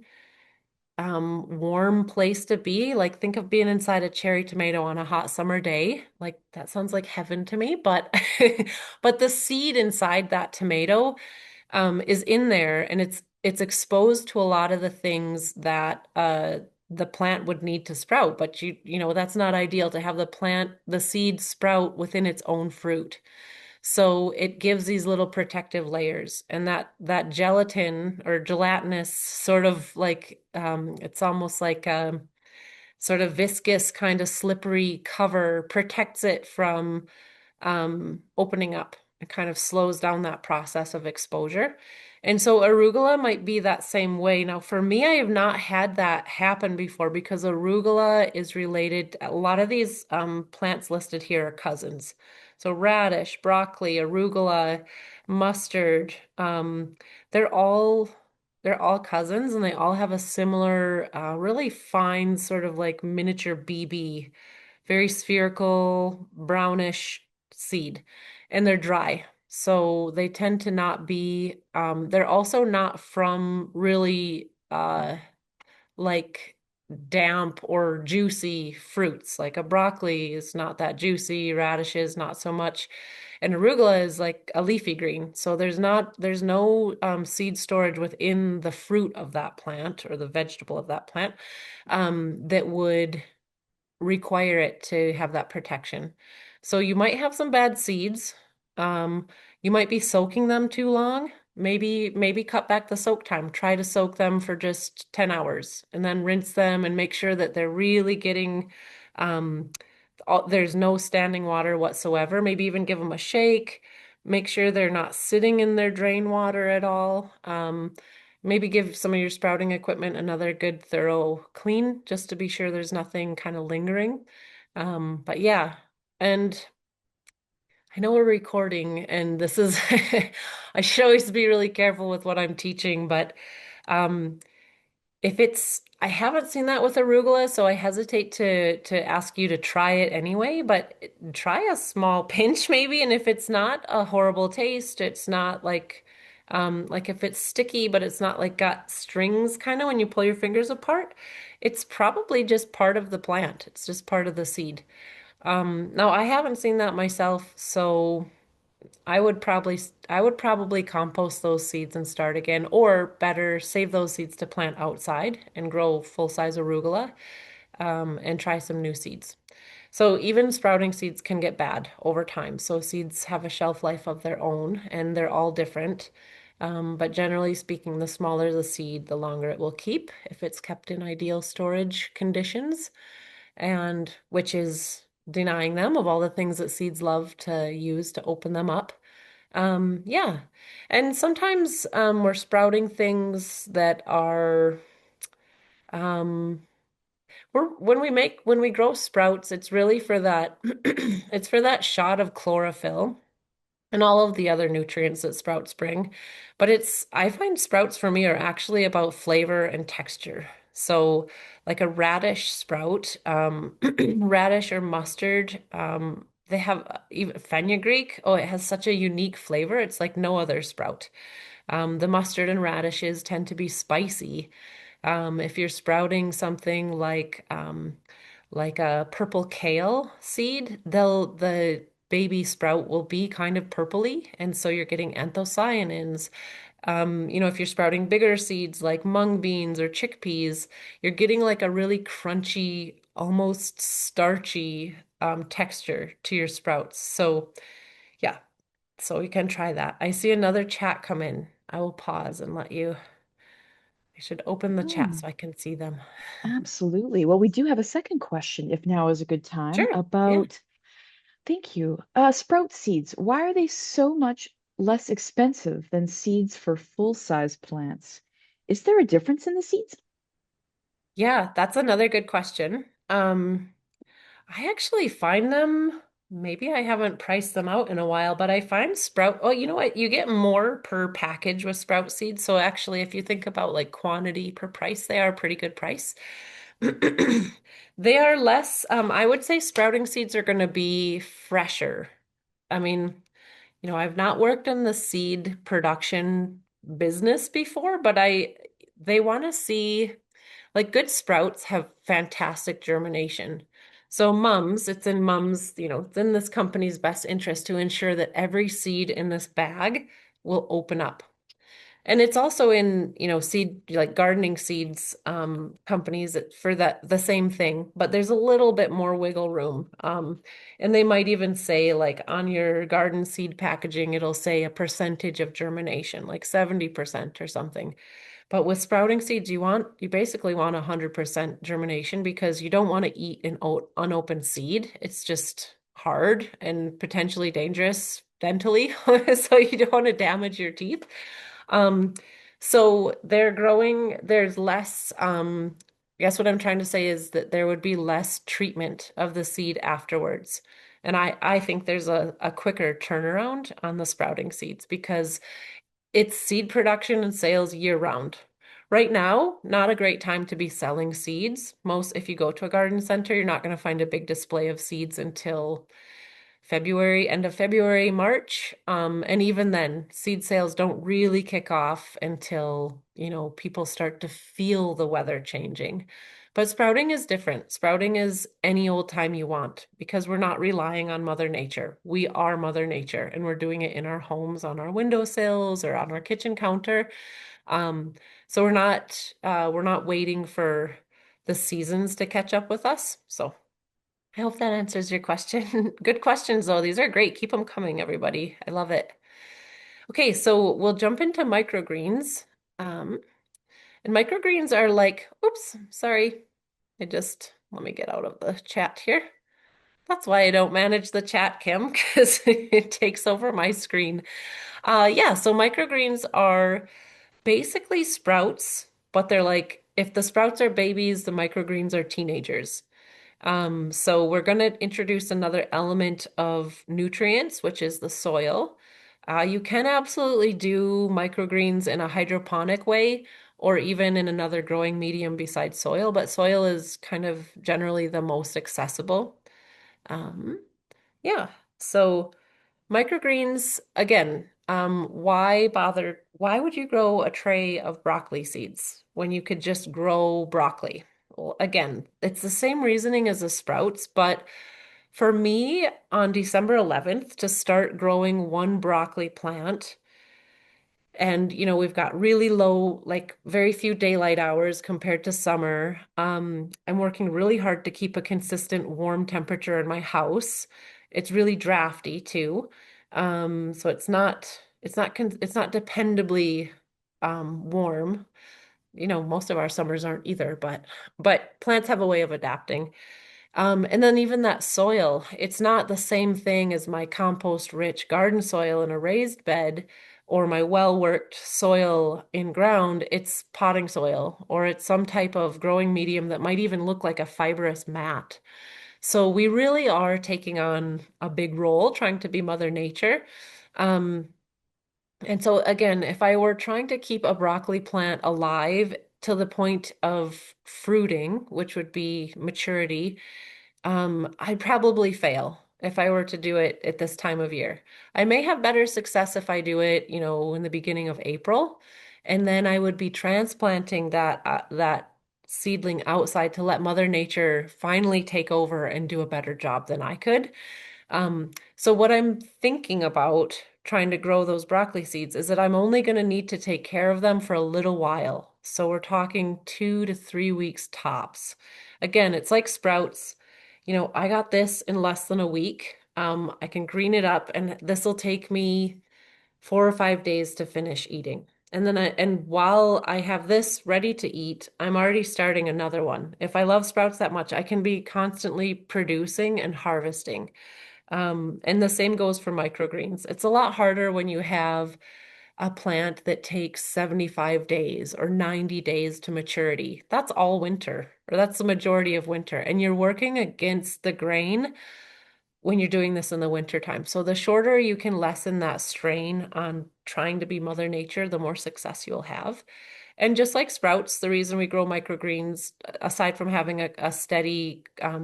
warm place to be. Like, think of being inside a cherry tomato on a hot summer day. Like, that sounds like heaven to me, but but the seed inside that tomato is in there, and it's exposed to a lot of the things that the plant would need to sprout. But that's not ideal to have the seed sprout within its own fruit. So it gives these little protective layers, and that gelatin or gelatinous sort of like it's almost like a sort of viscous kind of slippery cover protects it from opening up. It kind of slows down that process of exposure. And so arugula might be that same way. Now, for me, I have not had that happen before because arugula is related. A lot of these plants listed here are cousins. So radish, broccoli, arugula, mustard, they're all they're all cousins and they all have a similar, really fine sort of like miniature BB, very spherical, brownish seed, and they're dry. So they tend to not be, they're also not from really like damp or juicy fruits. Like a broccoli is not that juicy, radishes not so much. And arugula is like a leafy green. So there's no seed storage within the fruit of that plant or the vegetable of that plant that would require it to have that protection. So you might have some bad seeds. Um, you might be soaking them too long. Maybe cut back the soak time. Try to soak them for just 10 hours and then rinse them and make sure that they're really getting um, there's no standing water whatsoever. Maybe even give them a shake. Make sure they're not sitting in their drain water at all. Maybe give some of your sprouting equipment another good thorough clean just to be sure there's nothing kind of lingering. But yeah, and I know we're recording and this is, I should always be really careful with what I'm teaching, but um, If it's, I haven't seen that with arugula, so I hesitate to ask you to try it anyway, but try a small pinch maybe, and if it's not a horrible taste, it's not like if it's sticky, but it's not like got strings kind of when you pull your fingers apart, it's probably just part of the plant. It's just part of the seed. Now I haven't seen that myself, so I would probably compost those seeds and start again, or better, save those seeds to plant outside and grow full-size arugula, and try some new seeds. So even sprouting seeds can get bad over time. So seeds have a shelf life of their own, and they're all different. But generally speaking, the smaller the seed, the longer it will keep if it's kept in ideal storage conditions, and which is denying them of all the things that seeds love to use to open them up. Yeah. And sometimes we're sprouting things that are um when we grow sprouts, it's really for that it's for that shot of chlorophyll and all of the other nutrients that sprouts bring. But I find sprouts for me are actually about flavor and texture. So, like a radish sprout, radish or mustard, they have even fenugreek. Oh, it has such a unique flavor. It's like no other sprout. The mustard and radishes tend to be spicy. If you're sprouting something like a purple kale seed, the baby sprout will be kind of purpley, and so you're getting anthocyanins. If you're sprouting bigger seeds like mung beans or chickpeas, you're getting like a really crunchy, almost starchy texture to your sprouts. So yeah, so you can try that. I see another chat come in. I will pause and let you. I should open the chat Hmm, so I can see them. absolutely. Well, we do have a second question, if now is a good time, Sure. Yeah. about, thank you, sprout seeds. Why are they so much less expensive than seeds for full-size plants? Is there a difference in the seeds? Yeah, that's another good question. I actually find them, maybe I haven't priced them out in a while, but I find sprout, oh, you know what? You get more per package with sprout seeds. So actually, if you think about like quantity per price, they are a pretty good price. They are less, I would say sprouting seeds are going to be fresher. I mean, I've not worked in the seed production business before, but they want to see like good sprouts have fantastic germination. So it's in this company's best interest to ensure that every seed in this bag will open up. And it's also in, seed like gardening seeds companies for the same thing, but there's a little bit more wiggle room. And they might even say like on your garden seed packaging, it'll say a percentage of germination, like 70% or something. But with sprouting seeds, you basically want 100% germination because you don't want to eat an unopened seed. It's just hard and potentially dangerous dentally, so you don't want to damage your teeth. Um, so they're growing, there's less, I guess what I'm trying to say is that there would be less treatment of the seed afterwards. And I think there's a quicker turnaround on the sprouting seeds because it's seed production and sales year round. Right now, not a great time to be selling seeds. If you go to a garden center, you're not going to find a big display of seeds until February, end of February, March. And even then, seed sales don't really kick off until, people start to feel the weather changing. But sprouting is different. Sprouting is any old time you want because we're not relying on Mother Nature. We are Mother Nature and we're doing it in our homes, on our windowsills or on our kitchen counter. Um, so we're not waiting for the seasons to catch up with us. So I hope that answers your question. Good questions, though. These are great. Keep them coming, everybody. I love it. Okay, so we'll jump into microgreens. Um, and microgreens are like, oops, sorry. Let me get out of the chat here. That's why I don't manage the chat, Kim, because it takes over my screen. Yeah, so microgreens are basically sprouts, but they're like, if the sprouts are babies, the microgreens are teenagers. So we're going to introduce another element of nutrients, which is the soil. You can absolutely do microgreens in a hydroponic way, or even in another growing medium besides soil, but soil is kind of generally the most accessible. Um, yeah. So microgreens, again, why would you grow a tray of broccoli seeds when you could just grow broccoli? Well, again, it's the same reasoning as the sprouts, but for me, on December 11th, to start growing one broccoli plant, and we've got really low, like very few daylight hours compared to summer. I'm working really hard to keep a consistent warm temperature in my house. It's really drafty too. So it's not dependably warm. Most of our summers aren't either, but plants have a way of adapting. And then even that soil, it's not the same thing as my compost-rich garden soil in a raised bed or my well-worked soil in ground. It's potting soil or it's some type of growing medium that might even look like a fibrous mat. So we really are taking on a big role trying to be Mother Nature. Um, and so again, if I were trying to keep a broccoli plant alive to the point of fruiting, which would be maturity, I'd probably fail if I were to do it at this time of year. I may have better success if I do it, in the beginning of April, and then I would be transplanting that seedling outside to let Mother Nature finally take over and do a better job than I could. So what I'm thinking about trying to grow those broccoli seeds is that I'm only going to need to take care of them for a little while. So we're talking 2 to 3 weeks tops. Again, it's like sprouts. I got this in less than a week. I can green it up, and this will take me 4 or 5 days to finish eating. And while I have this ready to eat, I'm already starting another one. If I love sprouts that much, I can be constantly producing and harvesting. And the same goes for microgreens. It's a lot harder when you have a plant that takes 75 days or 90 days to maturity. That's all winter, or that's the majority of winter. And you're working against the grain when you're doing this in the winter time. So the shorter you can lessen that strain on trying to be Mother Nature, the more success you'll have. And just like sprouts, the reason we grow microgreens, aside from having a steady,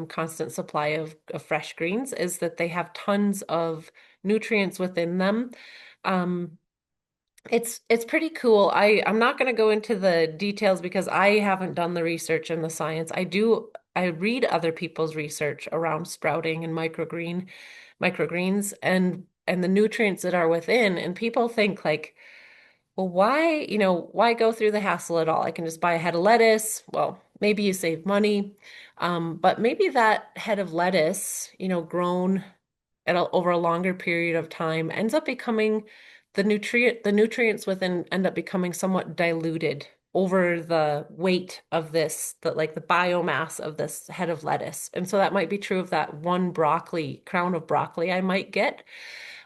constant supply of fresh greens, is that they have tons of nutrients within them. Um, it's pretty cool. I'm not going to go into the details because I haven't done the research and the science. I read other people's research around sprouting and microgreens and the nutrients that are within, and people think like, well, why go through the hassle at all? I can just buy a head of lettuce. Well, maybe you save money. But maybe that head of lettuce, grown over a longer period of time ends up becoming the nutrients within end up becoming somewhat diluted over the weight of this, like the biomass of this head of lettuce. And so that might be true of that one crown of broccoli I might get.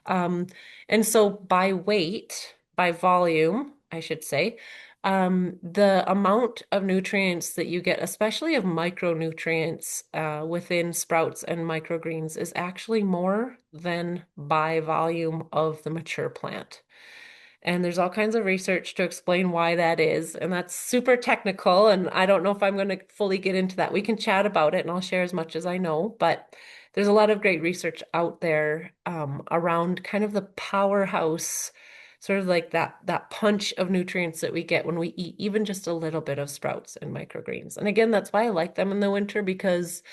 Um, and so by weight, by volume, I should say, the amount of nutrients that you get, especially of micronutrients within sprouts and microgreens, is actually more than by volume of the mature plant. And there's all kinds of research to explain why that is. And that's super technical. And I don't know if I'm going to fully get into that. We can chat about it and I'll share as much as I know. But there's a lot of great research out there around kind of the powerhouse, sort of like that punch of nutrients that we get when we eat even just a little bit of sprouts and microgreens. And again, that's why I like them in the winter because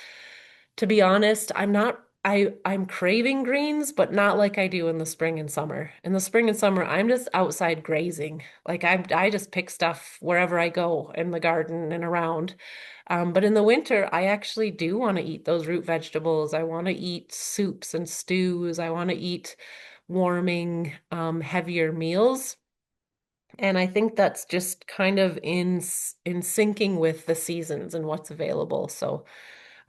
to be honest, I'm craving greens, but not like I do in the spring and summer. In the spring and summer, I'm just outside grazing. Like I just pick stuff wherever I go in the garden and around. But in the winter, I actually do want to eat those root vegetables. I want to eat soups and stews. I want to eat warming, heavier meals. And I think that's just kind of in syncing with the seasons and what's available. So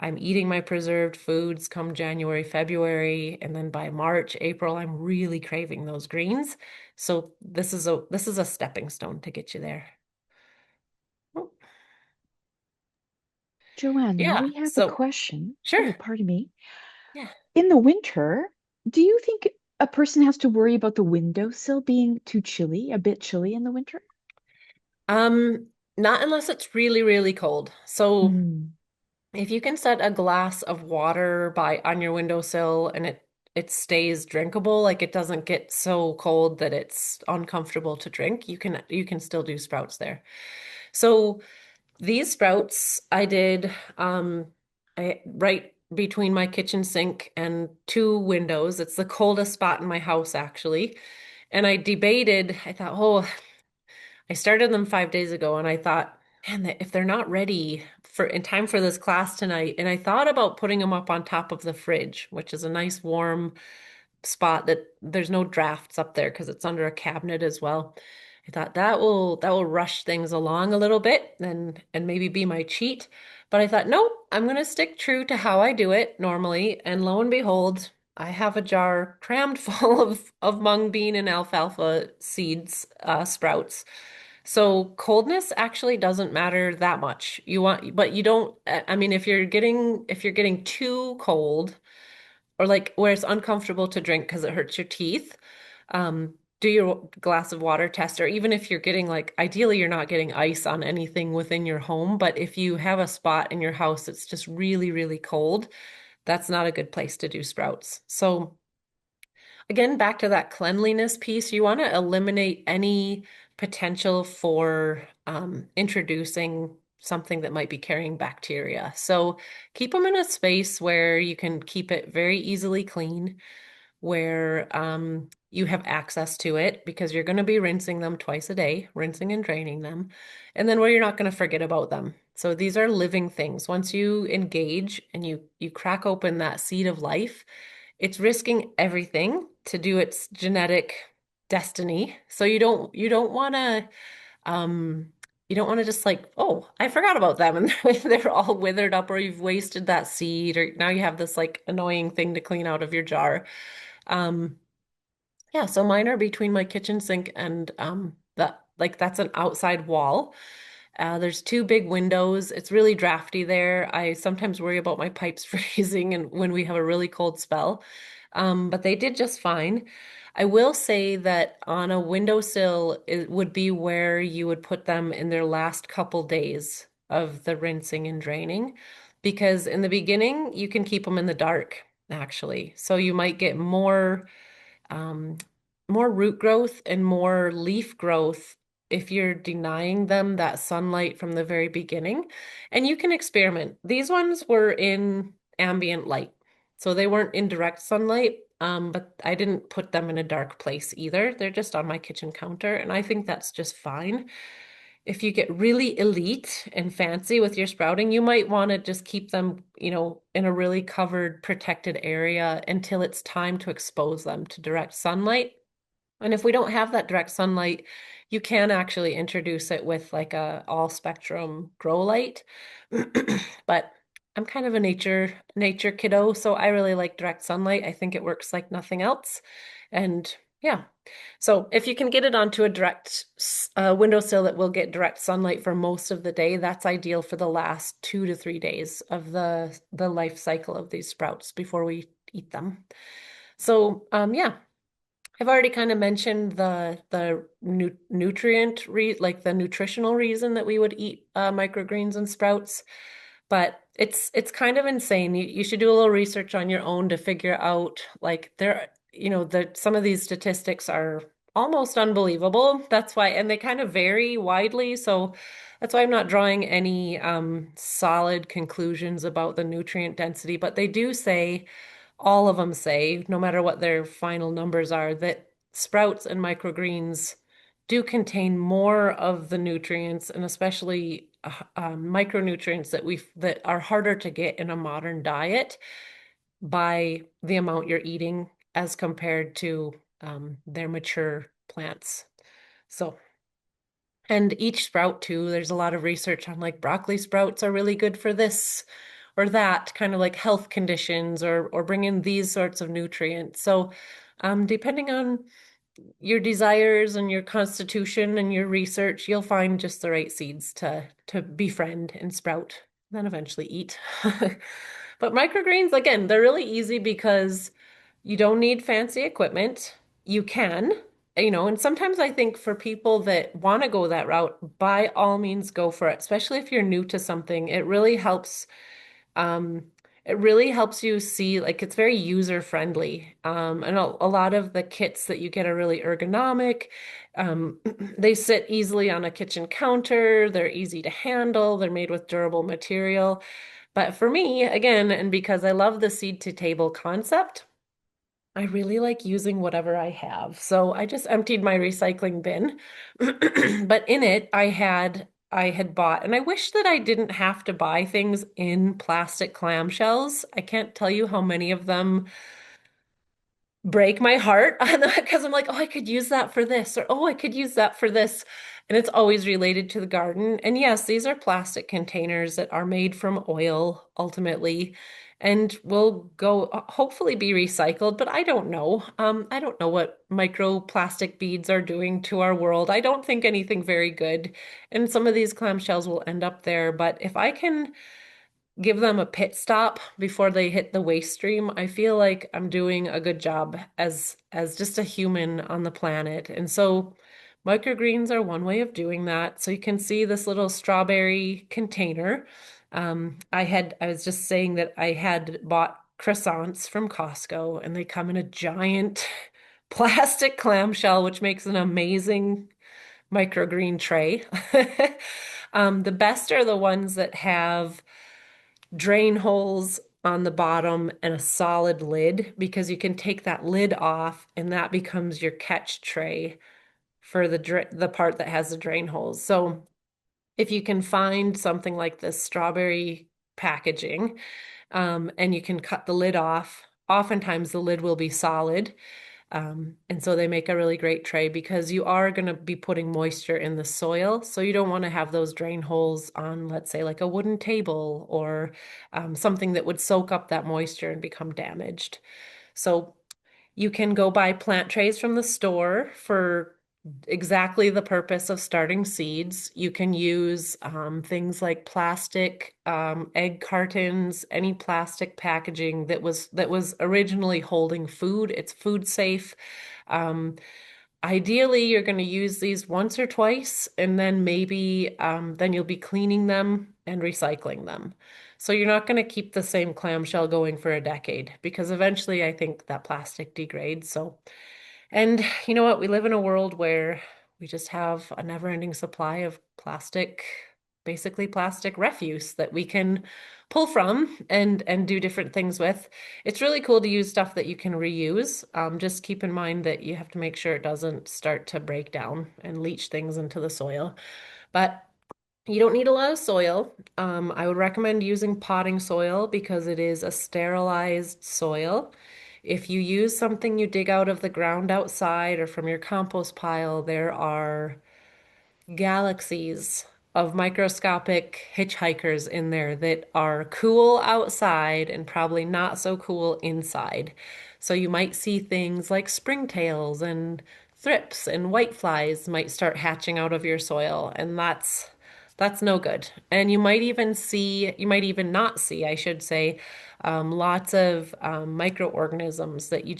I'm eating my preserved foods come January, February, and then by March, April, I'm really craving those greens. So this is a stepping stone to get you there. Oh, Joanne, now yeah. we have a So question. sure. Oh, pardon me. Yeah. In the winter, do you think a person has to worry about the windowsill being too chilly, a bit chilly in the winter? Not unless it's really, really cold. So Mm, if you can set a glass of water by on your windowsill and it stays drinkable, like it doesn't get so cold that it's uncomfortable to drink, you can still do sprouts there. So these sprouts I did right between my kitchen sink and two windows. It's the coldest spot in my house actually. And I debated, I thought, oh, I started them 5 days ago and I thought, man, if they're not ready for in time for this class tonight, and I thought about putting them up on top of the fridge, which is a nice warm spot that there's no drafts up there because it's under a cabinet as well. I thought that will rush things along a little bit and maybe be my cheat. But I thought, nope, I'm gonna stick true to how I do it normally. And lo and behold, I have a jar crammed full of mung bean and alfalfa seeds, sprouts. So coldness actually doesn't matter that much. But you don't, I mean, if you're getting too cold or like where it's uncomfortable to drink because it hurts your teeth, do your glass of water test, or even if you're getting like, ideally, you're not getting ice on anything within your home, but if you have a spot in your house that's just really, really cold, that's not a good place to do sprouts. So again, back to that cleanliness piece, you want to eliminate any potential for introducing something that might be carrying bacteria. So keep them in a space where you can keep it very easily clean, where you have access to it because you're going to be rinsing them twice a day, rinsing and draining them, and then where you're not going to forget about them. So these are living things. Once you engage and you crack open that seed of life, it's risking everything to do its genetic destiny. So you don't want to um you don't want to just like, oh, I forgot about them and they're all withered up or you've wasted that seed or now you have this like annoying thing to clean out of your jar. Um yeah, so mine are between my kitchen sink and that's an outside wall. There's two big windows. It's really drafty there. I sometimes worry about my pipes freezing and when we have a really cold spell. But they did just fine. I will say that on a windowsill, it would be where you would put them in their last couple days of the rinsing and draining, because in the beginning, you can keep them in the dark, actually. So you might get um, more root growth and more leaf growth if you're denying them that sunlight from the very beginning. And you can experiment. These ones were in ambient light, so they weren't in direct sunlight. But I didn't put them in a dark place either. They're just on my kitchen counter, and I think that's just fine. If you get really elite and fancy with your sprouting, you might want to just keep them, in a really covered, protected area until it's time to expose them to direct sunlight. And if we don't have that direct sunlight, you can actually introduce it with like a all spectrum grow light. But I'm kind of a nature kiddo, so I really like direct sunlight. I think it works like nothing else. And yeah. So if you can get it onto a direct windowsill that will get direct sunlight for most of the day, that's ideal for the last 2 to 3 days of the life cycle of these sprouts before we eat them. So yeah, I've already kind of mentioned the nutrient like the nutritional reason that we would eat microgreens and sprouts, but it's kind of insane. You should do a little research on your own to figure out like some of these statistics are almost unbelievable. That's why, and they kind of vary widely. So that's why I'm not drawing any solid conclusions about the nutrient density, but they do say all of them say, no matter what their final numbers are, that sprouts and microgreens do contain more of the nutrients and especially micronutrients that are harder to get in a modern diet by the amount you're eating as compared to their mature plants. So, and each sprout too, there's a lot of research on like broccoli sprouts are really good for this or that kind of like health conditions or bring in these sorts of nutrients. So, depending on your desires and your constitution and your research, you'll find just the right seeds to befriend and sprout, then eventually eat. But microgreens, again, they're really easy because you don't need fancy equipment. You can. and sometimes I think for people that want to go that route, by all means go for it, especially if you're new to something. Um, it really helps you see, like, it's very user friendly. And a lot of the kits that you get are really ergonomic. They sit easily on a kitchen counter. They're easy to handle. They're made with durable material. But for me, again, and because I love the seed to table concept, I really like using whatever I have. So I just emptied my recycling bin, but in it I had bought, and I wish that I didn't have to buy things in plastic clamshells. I can't tell you how many of them break my heart because I'm like, oh, I could use that for this, or oh, I could use that for this. And it's always related to the garden. And yes, these are plastic containers that are made from oil ultimately and will go hopefully be recycled, but I don't know. I don't know what microplastic beads are doing to our world. I don't think anything very good. And some of these clamshells will end up there. But if I can give them a pit stop before they hit the waste stream, I feel like I'm doing a good job as just a human on the planet. And so microgreens are one way of doing that. So you can see this little strawberry container. I was just saying that I had bought croissants from Costco and they come in a giant plastic clamshell, which makes an amazing microgreen tray. The best are the ones that have drain holes on the bottom and a solid lid because you can take that lid off and that becomes your catch tray for the part that has the drain holes. So if you can find something like this strawberry packaging, and you can cut the lid off, oftentimes the lid will be solid, and so they make a really great tray because you are going to be putting moisture in the soil. So you don't want to have those drain holes on, let's say, like a wooden table or something that would soak up that moisture and become damaged. So you can go buy plant trays from the store for exactly the purpose of starting seeds. You can use things like plastic egg cartons, any plastic packaging that was originally holding food. It's food safe. Um, Ideally, you're going to use these once or twice, and then maybe then you'll be cleaning them and recycling them. So you're not going to keep the same clamshell going for a decade because eventually I think that plastic degrades. So, and you know what? We live in a world where we just have a never-ending supply of plastic, basically plastic refuse that we can pull from and do different things with. It's really cool to use stuff that you can reuse. Just keep in mind that you have to make sure it doesn't start to break down and leach things into the soil. But you don't need a lot of soil. I would recommend using potting soil because it is a sterilized soil. If you use something you dig out of the ground outside or from your compost pile, there are galaxies of microscopic hitchhikers in there that are cool outside and probably not so cool inside. So you might see things like springtails and thrips and whiteflies might start hatching out of your soil, and that's no good. And you might even not see, I should say, lots of microorganisms that you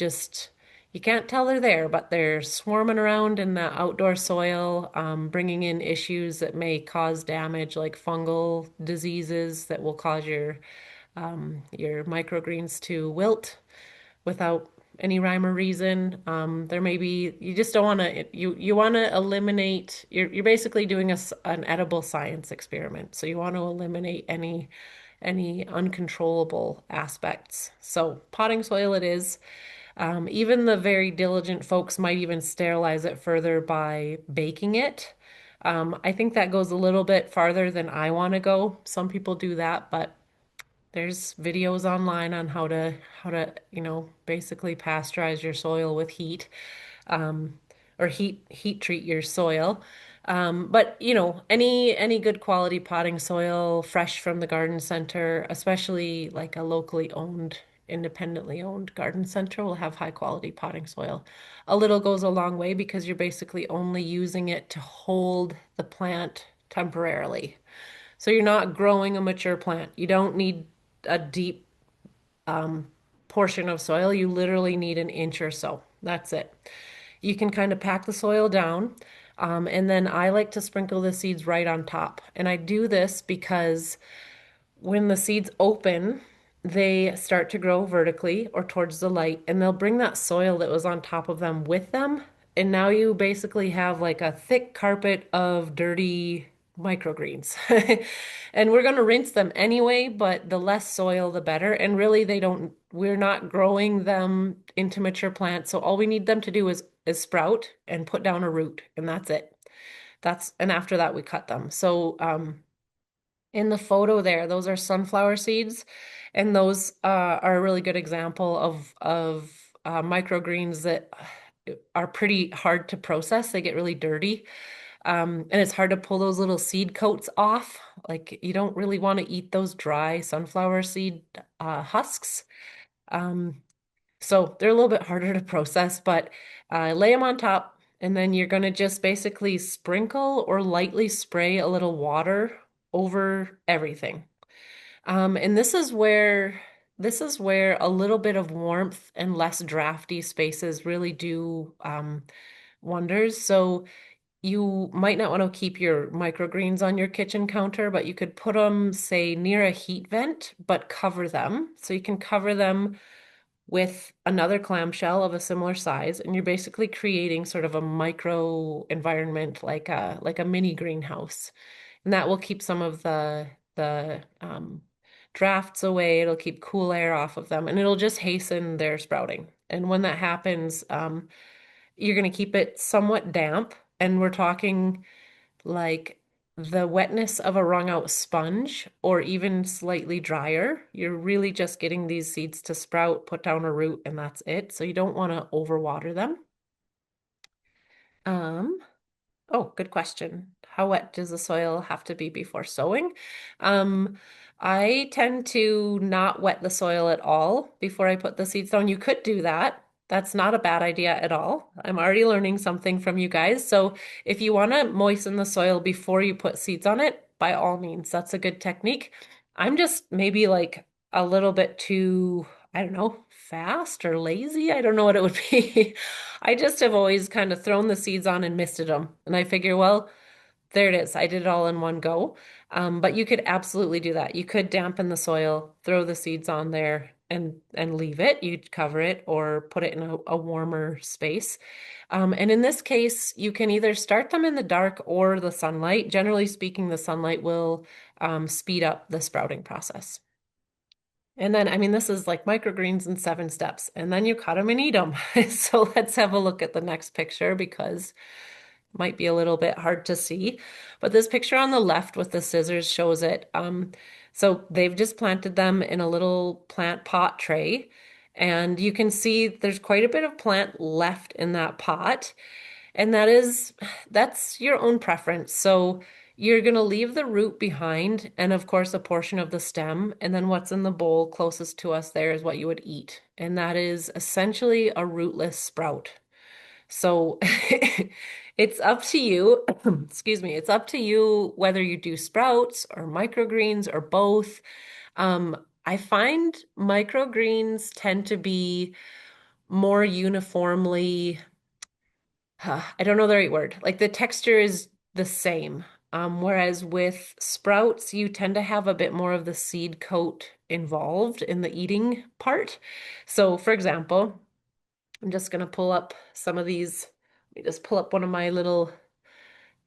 can't tell they're there, but they're swarming around in the outdoor soil, bringing in issues that may cause damage, like fungal diseases that will cause your microgreens to wilt without any rhyme or reason. There may be you just don't want to you want to eliminate. You're basically doing an edible science experiment, so you want to eliminate any uncontrollable aspects. So potting soil it is. Even the very diligent folks might even sterilize it further by baking it. I think that goes a little bit farther than I want to go. Some people do that, but there's videos online on how to basically pasteurize your soil with heat, um, or heat treat your soil. But any good quality potting soil, fresh from the garden center, especially like a locally owned, independently owned garden center, will have high quality potting soil. A little goes a long way because you're basically only using it to hold the plant temporarily. So you're not growing a mature plant. You don't need a deep um, portion of soil. You literally need an inch or so. That's it. You can kind of pack the soil down. And then I like to sprinkle the seeds right on top. And I do this because when the seeds open, they start to grow vertically or towards the light, and they'll bring that soil that was on top of them with them. And now you basically have like a thick carpet of dirty microgreens. And we're going to rinse them anyway, but the less soil, the better. And really, we're not growing them into mature plants. So all we need them to do is sprout and put down a root, and that's it. And after that, we cut them. So, in the photo there, those are sunflower seeds, and those are a really good example of microgreens that are pretty hard to process. They get really dirty, and it's hard to pull those little seed coats off. Like you don't really want to eat those dry sunflower seed husks. Um, so they're a little bit harder to process, but lay them on top, and then you're going to just basically sprinkle or lightly spray a little water over everything. And this is where a little bit of warmth and less drafty spaces really do wonders. So you might not want to keep your microgreens on your kitchen counter, but you could put them, say, near a heat vent, but cover them. So you can cover them with another clamshell of a similar size, and you're basically creating sort of a micro environment like a mini greenhouse. And that will keep some of the drafts away. It'll keep cool air off of them, and it'll just hasten their sprouting. And when that happens, you're going to keep it somewhat damp, and we're talking like the wetness of a wrung out sponge or even slightly drier. You're really just getting these seeds to sprout, put down a root, and that's it. So you don't want to overwater them. Um, Oh, good question. How wet does the soil have to be before sowing? Um, I tend to not wet the soil at all before I put the seeds down. You could do that. That's not a bad idea at all. I'm already learning something from you guys. So if you want to moisten the soil before you put seeds on it, by all means, that's a good technique. I'm just maybe like a little bit too, I don't know, fast or lazy. I don't know what it would be. I just have always kind of thrown the seeds on and misted them. And I figure, well, there it is. I did it all in one go. But you could absolutely do that. You could dampen the soil, throw the seeds on there and leave it. You'd cover it or put it in a warmer space. And in this case, you can either start them in the dark or the sunlight. Generally speaking, the sunlight will speed up the sprouting process. And then, I mean, this is like microgreens in 7 steps, and then you cut them and eat them. So let's have a look at the next picture because it might be a little bit hard to see. But this picture on the left with the scissors shows it. So they've just planted them in a little plant pot tray, and you can see there's quite a bit of plant left in that pot. And that's your own preference. So you're going to leave the root behind and of course a portion of the stem, and then what's in the bowl closest to us there is what you would eat. And that is essentially a rootless sprout. So it's up to you, excuse me, it's up to you whether you do sprouts or microgreens or both. I find microgreens tend to be more uniformly I don't know the right word. Like the texture is the same. Whereas with sprouts, you tend to have a bit more of the seed coat involved in the eating part. So, for example, I'm just going to pull up some of these. Let me just pull up one of my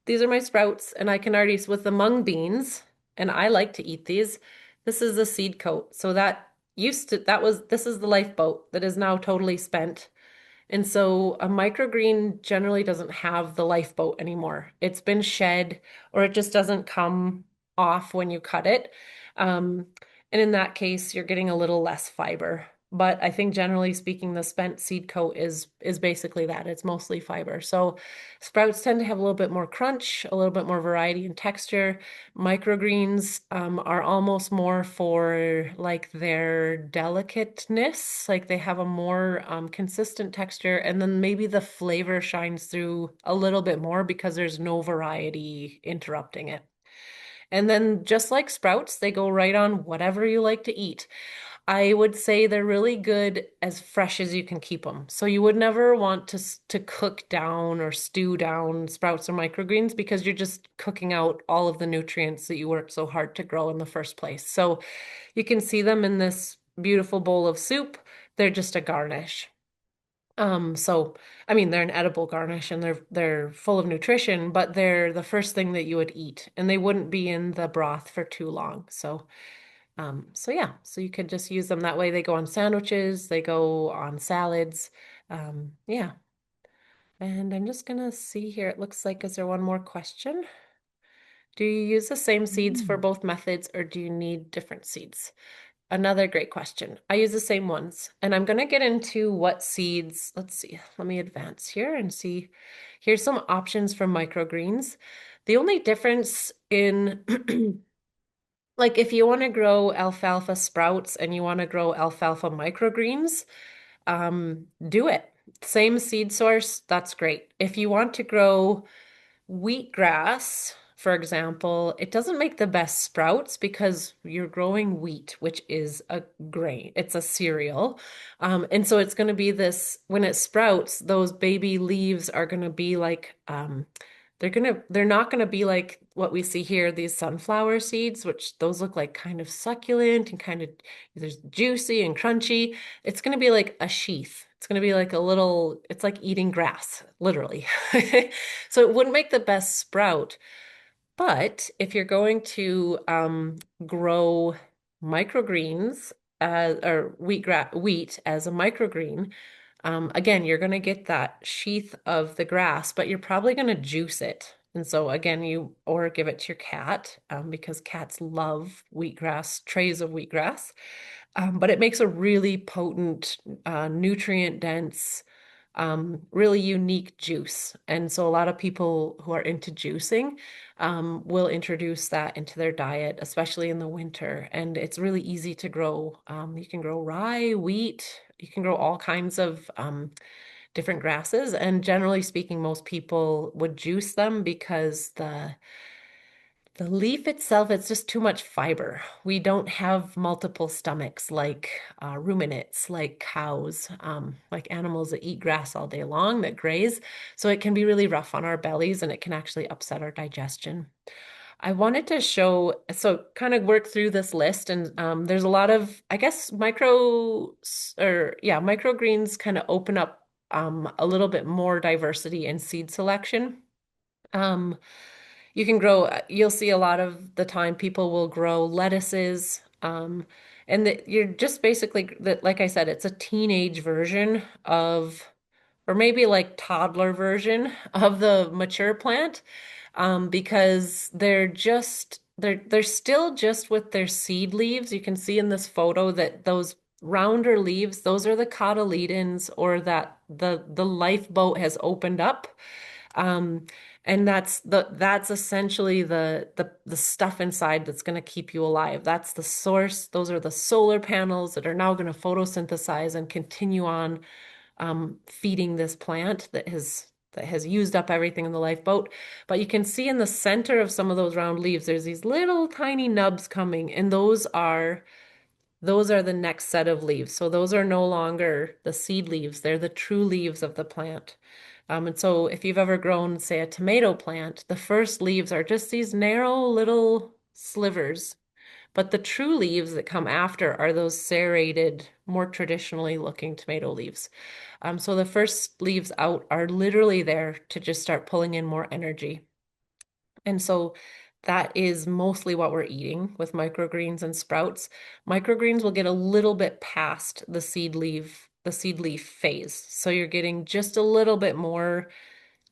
these are my sprouts, and I can already, with the mung beans, and I like to eat these. This is the seed coat. So this is the lifeboat that is now totally spent. And so a microgreen generally doesn't have the lifeboat anymore. It's been shed or it just doesn't come off when you cut it. Um, and in that case, you're getting a little less fiber. But I think generally speaking, the spent seed coat is basically that. It's mostly fiber. So sprouts tend to have a little bit more crunch, a little bit more variety in texture. Microgreens are almost more for like their delicateness, like they have a more consistent texture, and then maybe the flavor shines through a little bit more because there's no variety interrupting it. And then just like sprouts, they go right on whatever you like to eat. I would say they're really good as fresh as you can keep them. So you would never want to cook down or stew down sprouts or microgreens because you're just cooking out all of the nutrients that you worked so hard to grow in the first place. So you can see them in this beautiful bowl of soup. They're just a garnish. So I mean they're an edible garnish and they're full of nutrition, but they're the first thing that you would eat, and they wouldn't be in the broth for too long. So yeah, so you could just use them that way. They go on sandwiches, they go on salads. Yeah. And I'm just gonna see here. It looks like, is there one more question? Do you use the same seeds for Mm. both methods or do you need different seeds? Another great question. I use the same ones, and I'm going to get into what seeds. Let's see. Let me advance here and see. Here's some options for microgreens. The only difference in like if you want to grow alfalfa sprouts and you want to grow alfalfa microgreens, do it. Same seed source, that's great. If you want to grow wheatgrass, for example, it doesn't make the best sprouts because you're growing wheat, which is a grain. It's a cereal. And so it's going to be this, when it sprouts, those baby leaves are going to be like, they're not going to be like what we see here, these sunflower seeds, which those look like kind of succulent and kind of, there's juicy and crunchy. It's going to be like a sheath. It's going to be like a little, it's like eating grass, literally. So it wouldn't make the best sprout. But if you're going to grow microgreens or wheat as a microgreen, again, you're going to get that sheath of the grass, but you're probably going to juice it. And so again, you or give it to your cat because cats love wheatgrass, trays of wheatgrass. But it makes a really potent, nutrient dense, really unique juice. And so a lot of people who are into juicing will introduce that into their diet, especially in the winter. And it's really easy to grow. You can grow rye, wheat, you can grow all kinds of different grasses. And generally speaking, most people would juice them because the leaf itself, it's just too much fiber. We don't have multiple stomachs like ruminants, like cows, like animals that eat grass all day long, that graze. So it can be really rough on our bellies and it can actually upset our digestion. I wanted to show, so kind of work through this list, and there's a lot of, I guess, microgreens kind of open up a little bit more diversity in seed selection. Um, you can grow, you'll see a lot of the time people will grow lettuces. And that you're just basically that, like I said, it's a teenage version of, or maybe like toddler version of the mature plant, because they're still just with their seed leaves. You can see in this photo that those rounder leaves, those are the cotyledons, or that the lifeboat has opened up. Um, and that's essentially the stuff inside that's going to keep you alive. That's the source. Those are the solar panels that are now going to photosynthesize and continue on feeding this plant that has used up everything in the lifeboat. But you can see in the center of some of those round leaves, there's these little tiny nubs coming, and those are the next set of leaves. So those are no longer the seed leaves, they're the true leaves of the plant. And so if you've ever grown, say, a tomato plant, the first leaves are just these narrow little slivers. But the true leaves that come after are those serrated, more traditionally looking tomato leaves. So the first leaves out are literally there to just start pulling in more energy. And so that is mostly what we're eating with microgreens and sprouts. Microgreens will get a little bit past the seed leaf phase. So you're getting just a little bit more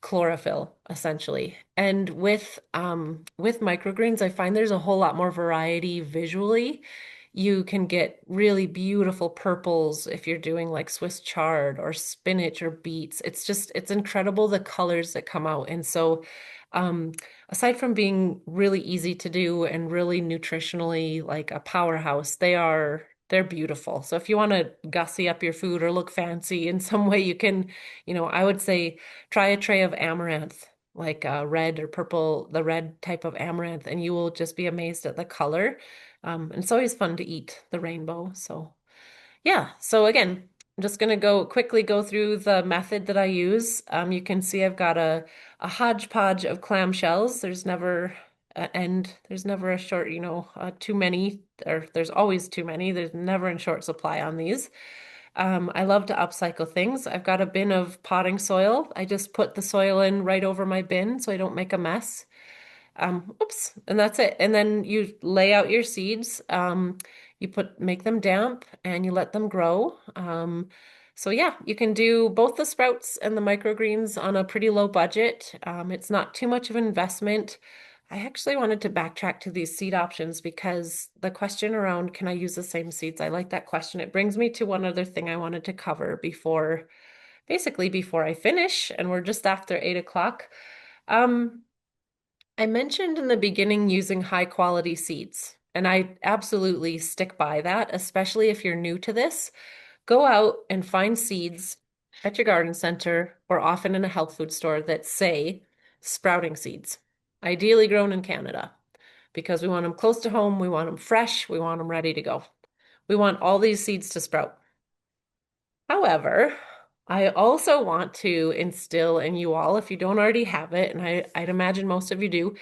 chlorophyll essentially. And with microgreens, I find there's a whole lot more variety visually. You can get really beautiful purples if you're doing like Swiss chard or spinach or beets. It's incredible the colors that come out. And so um aside from being really easy to do and really nutritionally like a powerhouse, they're beautiful. So if you want to gussy up your food or look fancy in some way, you can, I would say try a tray of amaranth, like red or purple, the red type of amaranth, and you will just be amazed at the color. And it's always fun to eat the rainbow. So, Yeah, so again, I'm just going to go quickly go through the method that I use. You can see I've got a hodgepodge of clamshells. There's never an end. There's never a short, too many, or there's always too many. There's never in short supply on these. I love to upcycle things. I've got a bin of potting soil. I just put the soil in right over my bin so I don't make a mess. Oops, and that's it. And then you lay out your seeds. Make them damp and you let them grow. So yeah, you can do both the sprouts and the microgreens on a pretty low budget. It's not too much of an investment. I actually wanted to backtrack to these seed options because the question around can I use the same seeds? I like that question. It brings me to one other thing I wanted to cover basically before I finish, and we're just after 8 o'clock. Um, I mentioned in the beginning using high quality seeds, and I absolutely stick by that, especially if you're new to this. Go out and find seeds at your garden center or often in a health food store that say sprouting seeds, ideally grown in Canada, because we want them close to home, we want them fresh, we want them ready to go. We want all these seeds to sprout. However, I also want to instill in you all, if you don't already have it, and I'd imagine most of you do,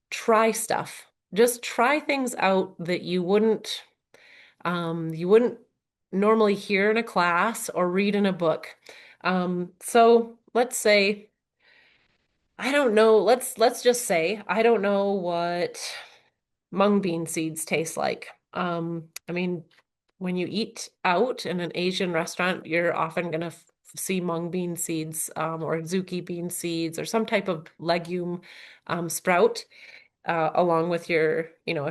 try stuff. Just try things out that you wouldn't normally hear in a class or read in a book. So let's say I don't know, let's just say I don't know what mung bean seeds taste like. I mean, when you eat out in an Asian restaurant, you're often gonna see mung bean seeds, or zuki bean seeds, or some type of legume sprout along with if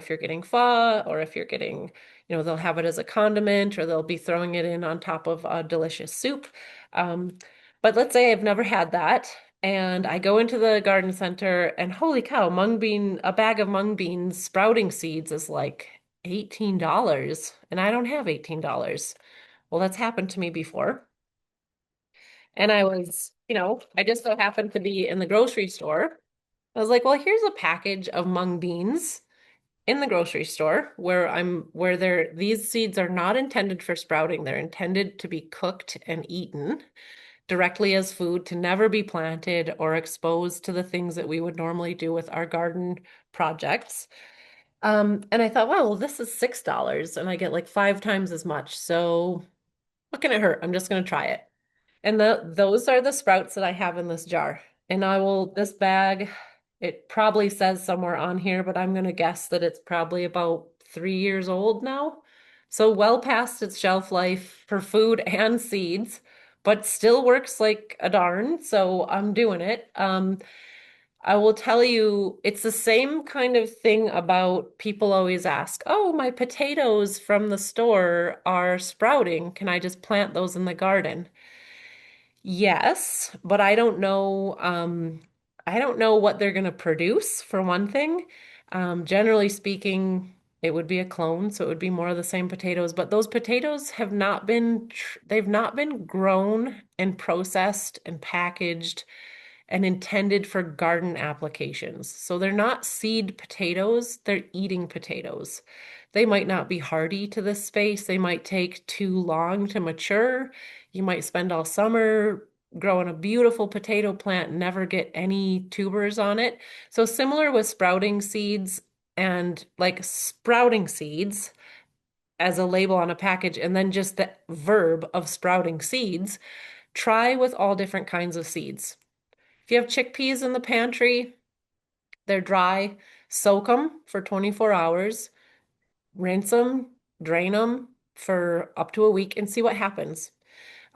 you're getting pho or if you're getting, they'll have it as a condiment or they'll be throwing it in on top of a delicious soup. Um, but let's say I've never had that and I go into the garden center and holy cow, a bag of mung beans sprouting seeds is like $18 and I don't have $18. Well, that's happened to me before. And I just so happened to be in the grocery store. I was like, well, here's a package of mung beans in the grocery store where these seeds are not intended for sprouting. They're intended to be cooked and eaten directly as food to never be planted or exposed to the things that we would normally do with our garden projects. And I thought, well, this is $6 and I get like 5 times as much. So what can it hurt? I'm just going to try it. And those are the sprouts that I have in this jar. And this bag, it probably says somewhere on here, but I'm going to guess that it's probably about 3 years old now. So well past its shelf life for food and seeds, but still works like a darn. So I'm doing it. I will tell you, it's the same kind of thing about people always ask, oh, my potatoes from the store are sprouting. Can I just plant those in the garden? Yes, but I don't know what they're going to produce for one thing. Generally speaking, it would be a clone, so it would be more of the same potatoes, but those potatoes they've not been grown and processed and packaged and intended for garden applications. So they're not seed potatoes, they're eating potatoes. They might not be hardy to this space. They might take too long to mature. You might spend all summer growing a beautiful potato plant and never get any tubers on it. So similar with sprouting seeds and like sprouting seeds as a label on a package, and then just the verb of sprouting seeds, try with all different kinds of seeds. If you have chickpeas in the pantry, they're dry, soak them for 24 hours, rinse them, drain them for up to a week and see what happens.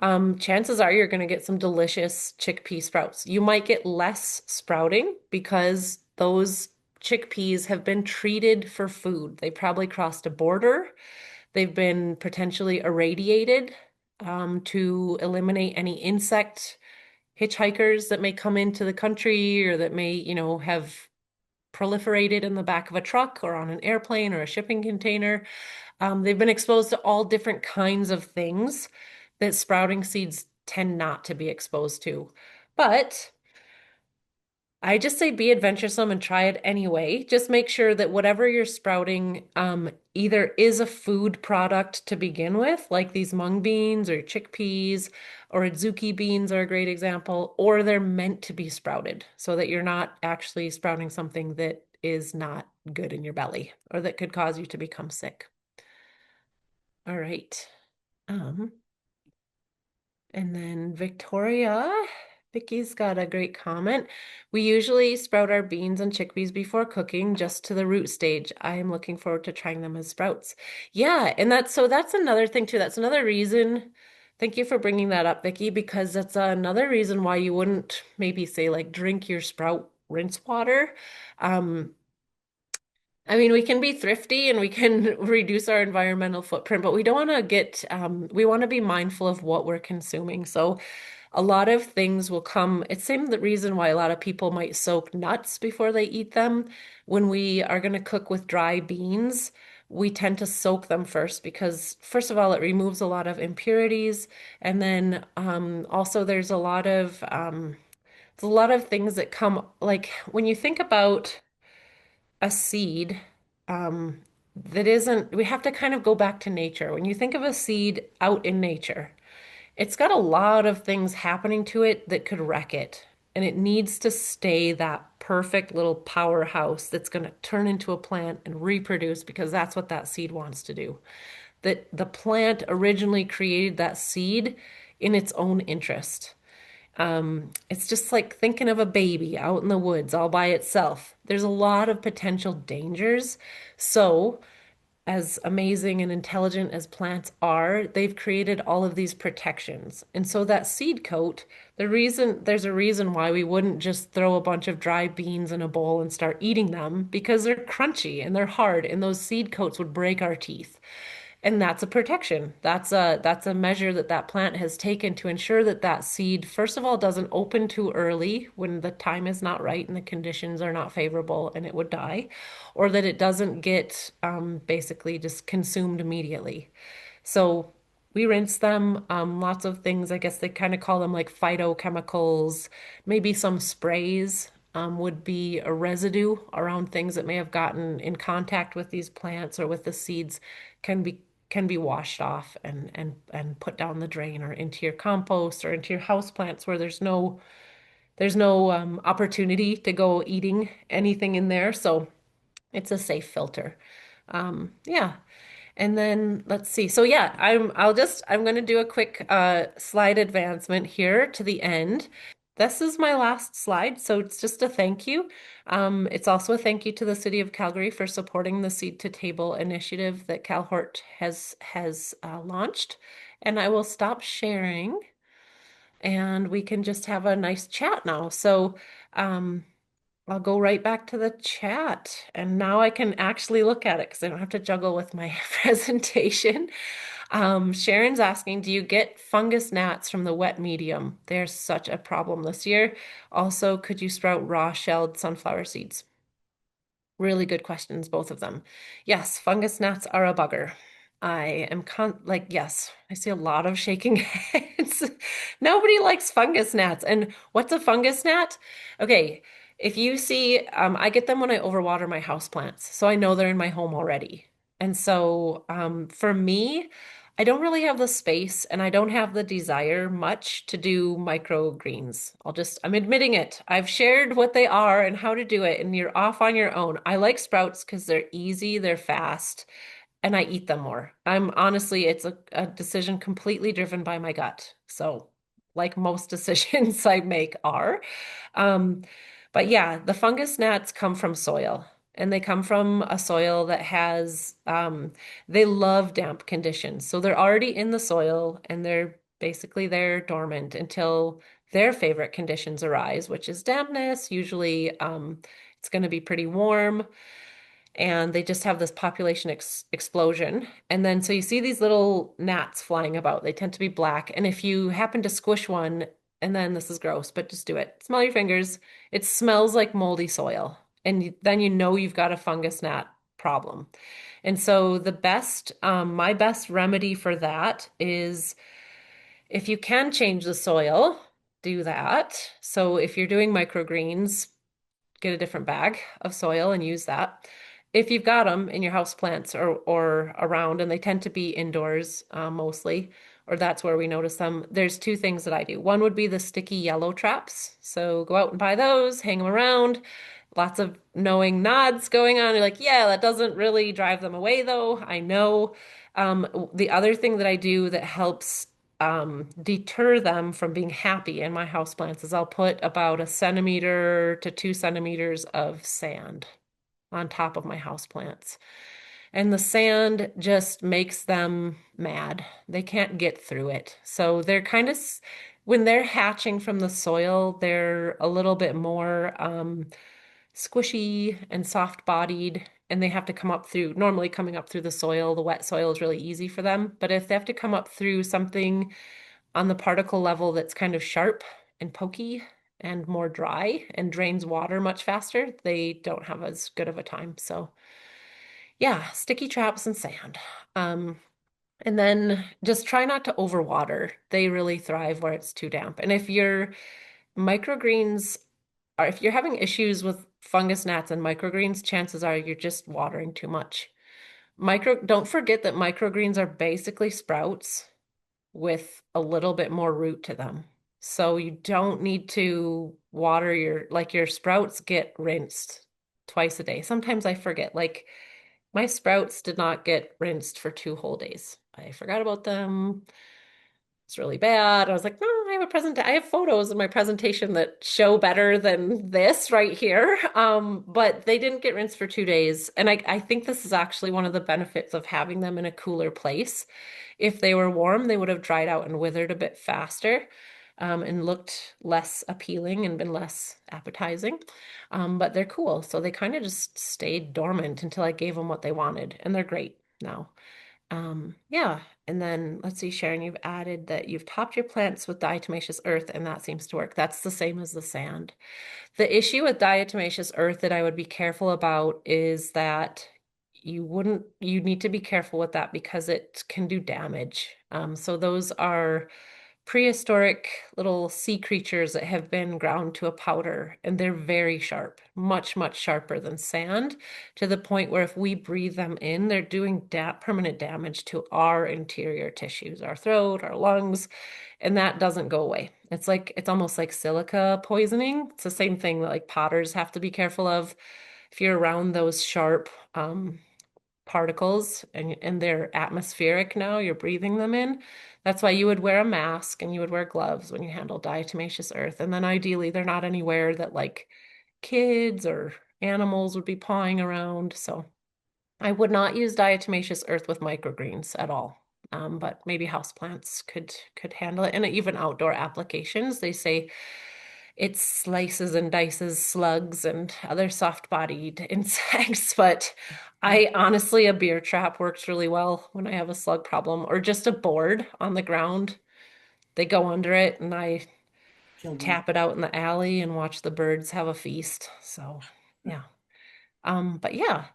Chances are you're going to get some delicious chickpea sprouts. You might get less sprouting because those chickpeas have been treated for food. They probably crossed a border. They've been potentially irradiated to eliminate any insect hitchhikers that may come into the country or that may, have proliferated in the back of a truck or on an airplane or a shipping container. They've been exposed to all different kinds of things that sprouting seeds tend not to be exposed to. But I just say be adventuresome and try it anyway. Just make sure that whatever you're sprouting, either is a food product to begin with, like these mung beans or chickpeas or adzuki beans are a great example, or they're meant to be sprouted so that you're not actually sprouting something that is not good in your belly or that could cause you to become sick. All right. Um, And then Vicky's got a great comment. We usually sprout our beans and chickpeas before cooking, just to the root stage. I am looking forward to trying them as sprouts. Yeah, and that's another thing too. That's another reason. Thank you for bringing that up, Vicky, because that's another reason why you wouldn't maybe say like drink your sprout rinse water. Um, I mean, we can be thrifty and we can reduce our environmental footprint, but we don't want to we want to be mindful of what we're consuming. So a lot of things will come. It's the same the reason why a lot of people might soak nuts before they eat them. When we are going to cook with dry beans, we tend to soak them first because, first of all, it removes a lot of impurities. And then also there's a lot of things that come, like when you think about a seed, um, that isn't, we have to kind of go back to nature. When you think of a seed out in nature, it's got a lot of things happening to it that could wreck it. And it needs to stay that perfect little powerhouse that's going to turn into a plant and reproduce because that's what that seed wants to do. That the plant originally created that seed in its own interest. It's just like thinking of a baby out in the woods all by itself. There's a lot of potential dangers. So, as amazing and intelligent as plants are, they've created all of these protections. And so that seed coat, there's a reason why we wouldn't just throw a bunch of dry beans in a bowl and start eating them because they're crunchy and they're hard and those seed coats would break our teeth. And that's a protection. That's a measure that that plant has taken to ensure that that seed, first of all, doesn't open too early when the time is not right and the conditions are not favorable and it would die, or that it doesn't get basically just consumed immediately. So we rinse them. Lots of things, I guess they kind of call them like phytochemicals, maybe some sprays. Would be a residue around things that may have gotten in contact with these plants or with the seeds can be can be washed off and put down the drain or into your compost or into your house plants where there's no opportunity to go eating anything in there. So it's a safe filter. Yeah. And then let's see. So yeah, I'm going to do a quick slide advancement here to the end. This is my last slide, so it's just a thank you. It's also a thank you to the City of Calgary for supporting the Seed to Table initiative that CalHort has launched. And I will stop sharing and we can just have a nice chat now. So um, I'll go right back to the chat and now I can actually look at it because I don't have to juggle with my presentation. Sharon's asking, do you get fungus gnats from the wet medium? They're such a problem this year. Also, could you sprout raw shelled sunflower seeds? Really good questions, both of them. Yes, fungus gnats are a bugger. I am yes, I see a lot of shaking heads. Nobody likes fungus gnats. And what's a fungus gnat? Okay, if you see, I get them when I overwater my house plants, so I know they're in my home already. And so, for me, I don't really have the space and I don't have the desire much to do microgreens. I'm admitting it. I've shared what they are and how to do it, and you're off on your own. I like sprouts because they're easy, they're fast, and I eat them more. It's a decision completely driven by my gut. So, like most decisions I make are. Um, but yeah, the fungus gnats come from soil, and they come from a soil that they love damp conditions. So they're already in the soil and they're dormant until their favorite conditions arise, which is dampness. Usually, it's going to be pretty warm and they just have this population explosion. And then so you see these little gnats flying about. They tend to be black. And if you happen to squish one, and then this is gross, but just do it. Smell your fingers. It smells like moldy soil. And then you know you've got a fungus gnat problem. And so my best remedy for that is if you can change the soil, do that. So if you're doing microgreens, get a different bag of soil and use that. If you've got them in your house plants or around, and they tend to be indoors mostly, or that's where we notice them, there's two things that I do. One would be the sticky yellow traps. So go out and buy those, hang them around. Lots of knowing nods going on. You're like, yeah, that doesn't really drive them away though. I know. The other thing that I do that helps deter them from being happy in my houseplants is I'll put about a centimeter to 2 centimeters of sand on top of my houseplants. And the sand just makes them mad. They can't get through it. So they're kind of, when they're hatching from the soil, they're a little bit more squishy and soft bodied. And they have to come up through, normally coming up through the soil, the wet soil is really easy for them. But if they have to come up through something on the particle level that's kind of sharp and pokey and more dry and drains water much faster, they don't have as good of a time. So, yeah, sticky traps and sand. Um, and then just try not to overwater. They really thrive where it's too damp. And if your microgreens are, if you're having issues with fungus gnats and microgreens, chances are you're just watering too much. Don't forget that microgreens are basically sprouts with a little bit more root to them. So you don't need to water like your sprouts get rinsed twice a day. Sometimes I forget, like my sprouts did not get rinsed for 2 whole days. I forgot about them. It's really bad. I was like, no, I have photos in my presentation that show better than this right here. But they didn't get rinsed for 2 days. And I think this is actually one of the benefits of having them in a cooler place. If they were warm, they would have dried out and withered a bit faster, and looked less appealing and been less appetizing. But they're cool. So they kind of just stayed dormant until I gave them what they wanted. And they're great now. Yeah. And then let's see, Sharon, you've added that you've topped your plants with diatomaceous earth, and that seems to work. That's the same as the sand. The issue with diatomaceous earth that I would be careful about is that you need to be careful with that because it can do damage. So those are prehistoric little sea creatures that have been ground to a powder, and they're very sharp, much, much sharper than sand, to the point where if we breathe them in, they're doing permanent damage to our interior tissues, our throat, our lungs, and that doesn't go away. It's almost like silica poisoning. It's the same thing that like potters have to be careful of. If you're around those sharp particles and they're atmospheric now, you're breathing them in. That's why you would wear a mask and you would wear gloves when you handle diatomaceous earth. And then ideally, they're not anywhere that like kids or animals would be pawing around. So I would not use diatomaceous earth with microgreens at all. But maybe houseplants could handle it. And even outdoor applications, they say it slices and dices slugs and other soft-bodied insects. But I honestly, a beer trap works really well when I have a slug problem, or just a board on the ground. They go under it, and I Kill them. tap it out in the alley and watch the birds have a feast. So, yeah. But yeah,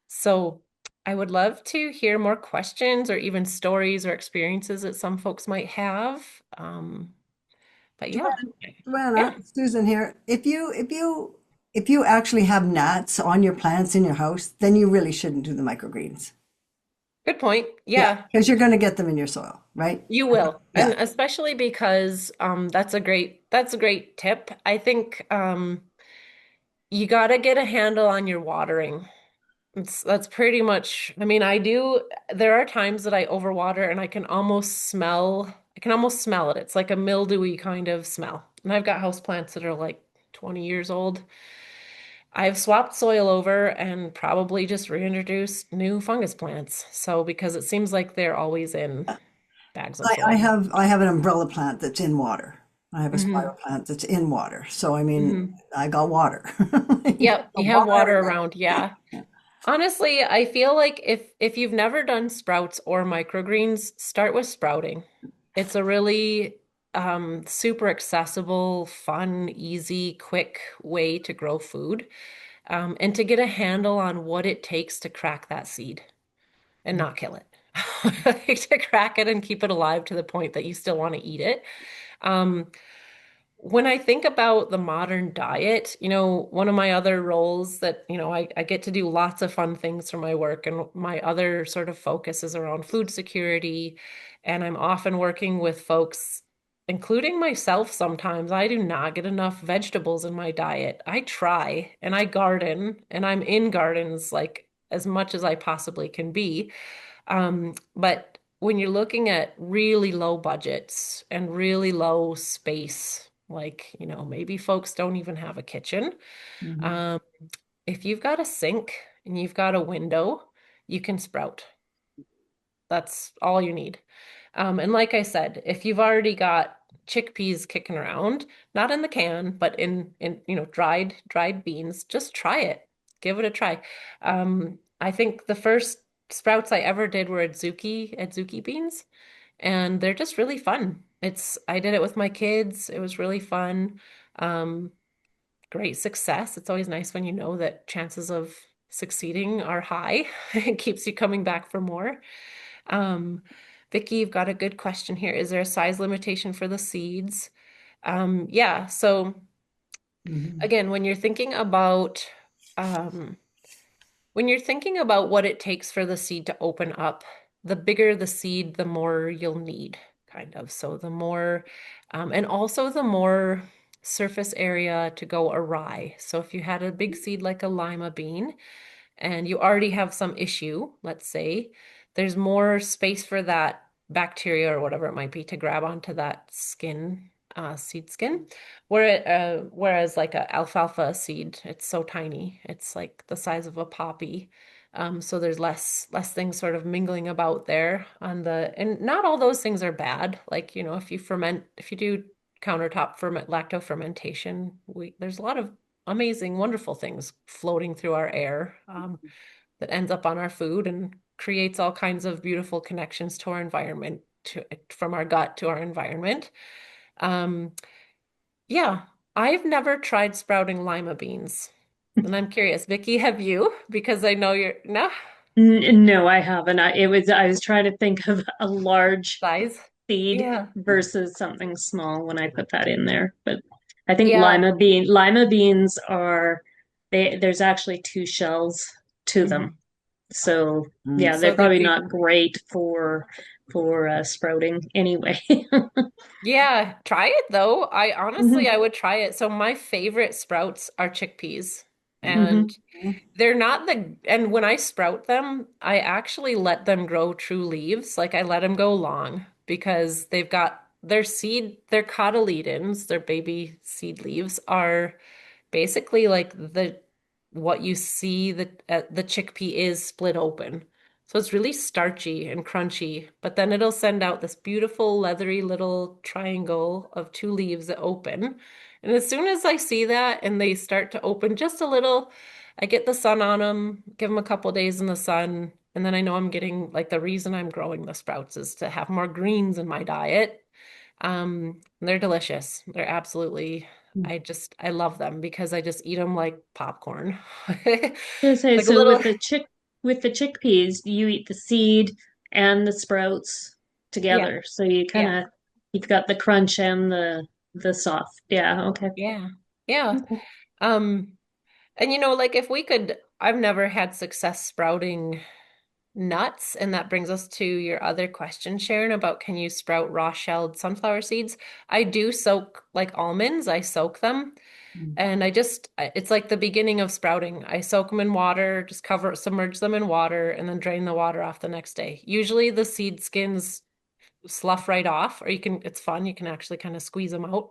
so I would love to hear more questions or even stories or experiences that some folks might have. But yeah, Joanna, yeah, Susan here. If you actually have gnats on your plants in your house, then you really shouldn't do the microgreens. good point. Yeah, Yeah, because you're going to get them in your soil, right? you will. And Yeah. especially because that's a great tip. I think you got to get a handle on your watering. That's pretty much, I mean, there are times that I overwater and I can almost smell it. It's like a mildewy kind of smell. And I've got houseplants that are like 20 years old. I've swapped soil over and probably just reintroduced new fungus plants. So because it seems like they're always in bags of I soil. have I have an umbrella plant that's in water. I have a spiral Hmm. plant that's in water. So I mean, Hmm. I got water. You Yep, got you have water water everywhere. around. Yeah. Honestly, I feel like if you've never done sprouts or microgreens, start with sprouting. It's a really super accessible, fun, easy, quick way to grow food, and to get a handle on what it takes to crack that seed and not kill it. Like to crack it and keep it alive to the point that you still want to eat it. Um, when I think about the modern diet, one of my other roles that, I get to do lots of fun things for my work, and my other sort of focus is around food security. And I'm often working with folks, including myself sometimes. I do not get enough vegetables in my diet. I try and I garden and I'm in gardens like as much as I possibly can be. But when you're looking at really low budgets and really low space, like, maybe folks don't even have a kitchen. Mhm. Um, if you've got a sink and you've got a window, you can sprout. That's all you need. And like I said, if you've already got chickpeas kicking around, not in the can, but in dried beans, just try it. Give it a try. I think the first sprouts I ever did were at Zuki beans, and they're just really fun. I did it with my kids. It was really fun. Um, Great success. It's always nice when you know that chances of succeeding are high. It keeps you coming back for more. Um, Vicky, you've got a good question here. Is there a size limitation for the seeds? Yeah. So Mhm. again, um, when you're thinking about what it takes for the seed to open up, the bigger the seed, the more you'll need, kind of. So the more, and also the more surface area to go awry. So if you had a big seed like a lima bean, and you already have some issue, let's say, there's more space for that bacteria or whatever it might be to grab onto that skin, seed skin. Whereas like a alfalfa seed, it's so tiny. It's like the size of a poppy. So there's less things sort of mingling about there and not all those things are bad. Like, if you do countertop ferment lacto fermentation, there's a lot of amazing, wonderful things floating through our air, that ends up on our food and creates all kinds of beautiful connections to our environment, from our gut to our environment. Um, yeah, I've never tried sprouting lima beans. And I'm curious, Vicky, have you? Because I know you're no No, I haven't. I was trying to think of a large size. seed Yeah. versus something small when I put that in there. But I think Yeah. lima beans are there's actually two shells to them. Mhm. So Mm. yeah, they're So they'd probably be not great for sprouting anyway. Yeah, try it though. I honestly Hmm. I would try it. So my favorite sprouts are chickpeas. And Hmm. they're not and when I sprout them, I actually let them grow true leaves. Like I let them go long because they've got their cotyledons, their baby seed leaves are basically like the what you see the chickpea is split open. So it's really starchy and crunchy, but then it'll send out this beautiful leathery little triangle of two leaves that open. And as soon as I see that and they start to open just a little, I get the sun on them, give them a couple days in the sun, and then I know I'm getting like the reason I'm growing the sprouts is to have more greens in my diet. They're delicious. They're absolutely, I love them because I just eat them like popcorn. I say Like a so little, with the chickpeas, you eat the seed and the sprouts yeah, together. So you kind yeah, of you've got the crunch and the soft. Yeah, okay. yeah, yeah. Okay. Um, and like if we could, I've never had success sprouting nuts, and that brings us to your other question, Sharon, about can you sprout raw shelled sunflower seeds? I do soak like almonds, I soak them. And it's like the beginning of sprouting. I soak them in water, just submerge them in water, and then drain the water off the next day. Usually the seed skins slough right off, or it's fun. You can actually kind of squeeze them out.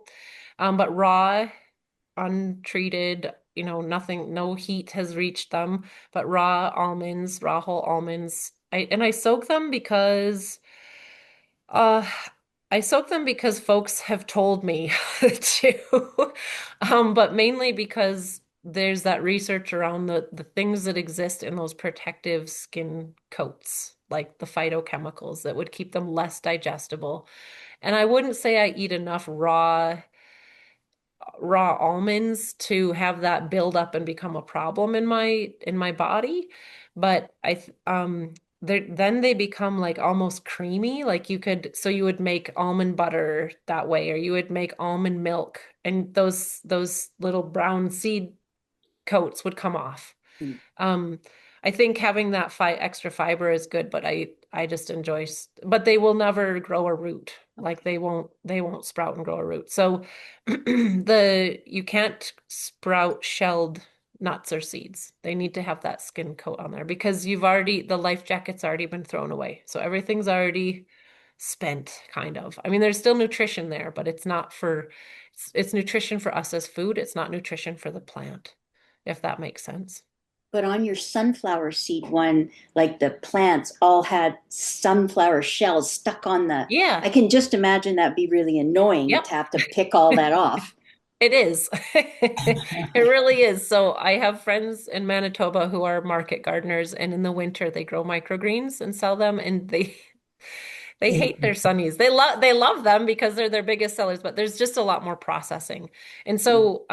But raw, untreated, nothing, no heat has reached them, but raw whole almonds. I soak them because uh, I soak them because folks have told me to, but mainly because there's that research around the things that exist in those protective skin coats, like the phytochemicals that would keep them less digestible. And I wouldn't say I eat enough raw almonds to have that build up and become a problem in my body, but then they become like almost creamy, like you would make almond butter that way, or you would make almond milk, and those little brown seed coats would come off. Mm. I think having that extra fiber is good, but I just enjoy, but they will never grow a root. Like they won't sprout and grow a root. So you can't sprout shelled nuts or seeds. They need to have that skin coat on there because the life jacket's already been thrown away. So everything's already spent, kind of. I mean, there's still nutrition there, but it's nutrition for us as food. It's not nutrition for the plant, if that makes sense. But on your sunflower seed one, like the plants all had sunflower shells stuck on Yeah. I can just imagine that'd be really annoying Yep. to have to pick all that off. It is. It really is. So I have friends in Manitoba who are market gardeners, and in the winter they grow microgreens and sell them, and they hate their sunnies. They love them because they're their biggest sellers, but there's just a lot more processing. And so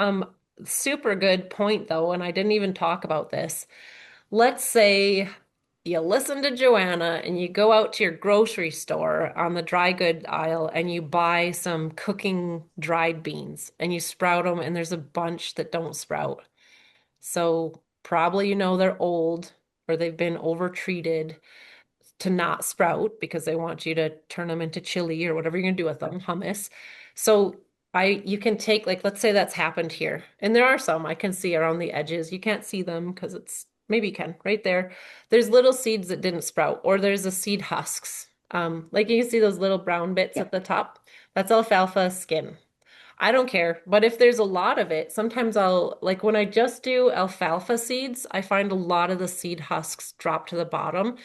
super good point though, and I didn't even talk about this. Let's say you listen to Joanna and you go out to your grocery store on the dry good aisle and you buy some cooking dried beans and you sprout them, and there's a bunch that don't sprout. So probably they're old or they've been over treated to not sprout because they want you to turn them into chili or whatever you're gonna do with them, hummus. So you can take, like, let's say that's happened here, and there are some I can see around the edges. You can't see them because maybe you can right there. There's little seeds that didn't sprout, or there's a seed husks. Like you can see those little brown bits Yep. at the top. That's alfalfa skin. I don't care. But if there's a lot of it, sometimes like when I just do alfalfa seeds, I find a lot of the seed husks drop to the bottom.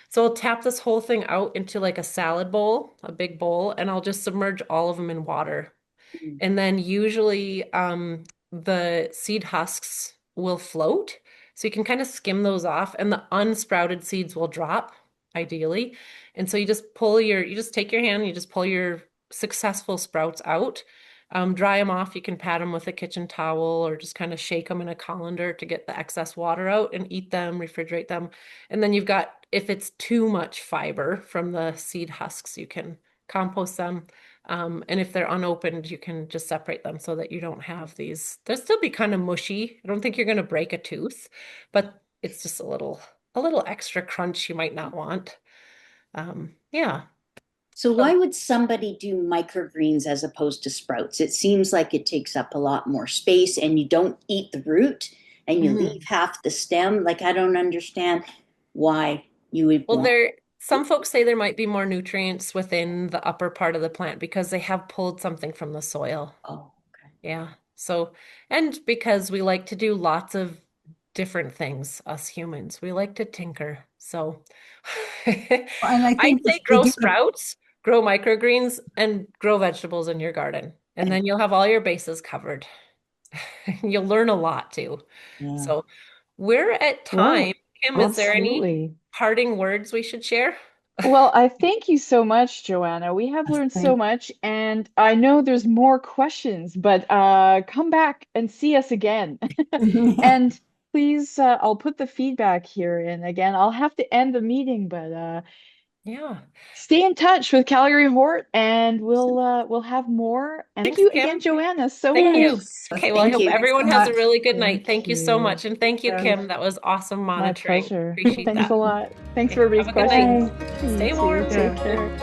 So I'll tap this whole thing out into like a salad bowl, a big bowl, and I'll just submerge all of them in water. Mm. And then usually the seed husks will float. So you can kind of skim those off, and the unsprouted seeds will drop, ideally. And so you just take your hand, you just pull your successful sprouts out, dry them off. You can pat them with a kitchen towel or just kind of shake them in a colander to get the excess water out, and eat them, refrigerate them. And then if it's too much fiber from the seed husks, you can compost them. And if they're unopened, you can just separate them so that you don't have these. They'll still be kind of mushy. I don't think you're going to break a tooth, but it's just a little extra crunch you might not want. Yeah. So So, why would somebody do microgreens as opposed to sprouts? It seems like it takes up a lot more space and you don't eat the root and you leave mhm. half the stem. Like I don't understand why you would Well, want. some folks say there might be more nutrients within the upper part of the plant because they have pulled something from the soil. Oh, okay. Yeah. So, and because we like to do lots of different things, us humans, we like to tinker. So And I I'd think say they grow do it. sprouts, grow microgreens, and grow vegetables in your garden. And then you'll have all your bases covered. You'll learn a lot too. Yeah. So we're at time. Well, Kim, is there any absolutely. parting words we should share? Well, I thank you so much, Joanna. We have learned so Thank much, and I know there's more questions, but come back and see us again. you. And please, I'll put the feedback here. And again, I'll have to end the meeting, but Yeah. stay in touch with Calgary Hort, and Awesome. we'll have more. And thank Thanks, you again, Kim. Joanna, so Thank you. much. Yes. Okay, well, I Thank hope you. Thanks everyone so has a much. really good night. Thank Thank you so you. much. And thank you, Yeah. Kim. That was awesome My monitoring. pleasure. Appreciate Thanks that. a lot. Thanks Okay, for being have a good night. questions. Bye. You Stay too. warm. Take Yeah. care.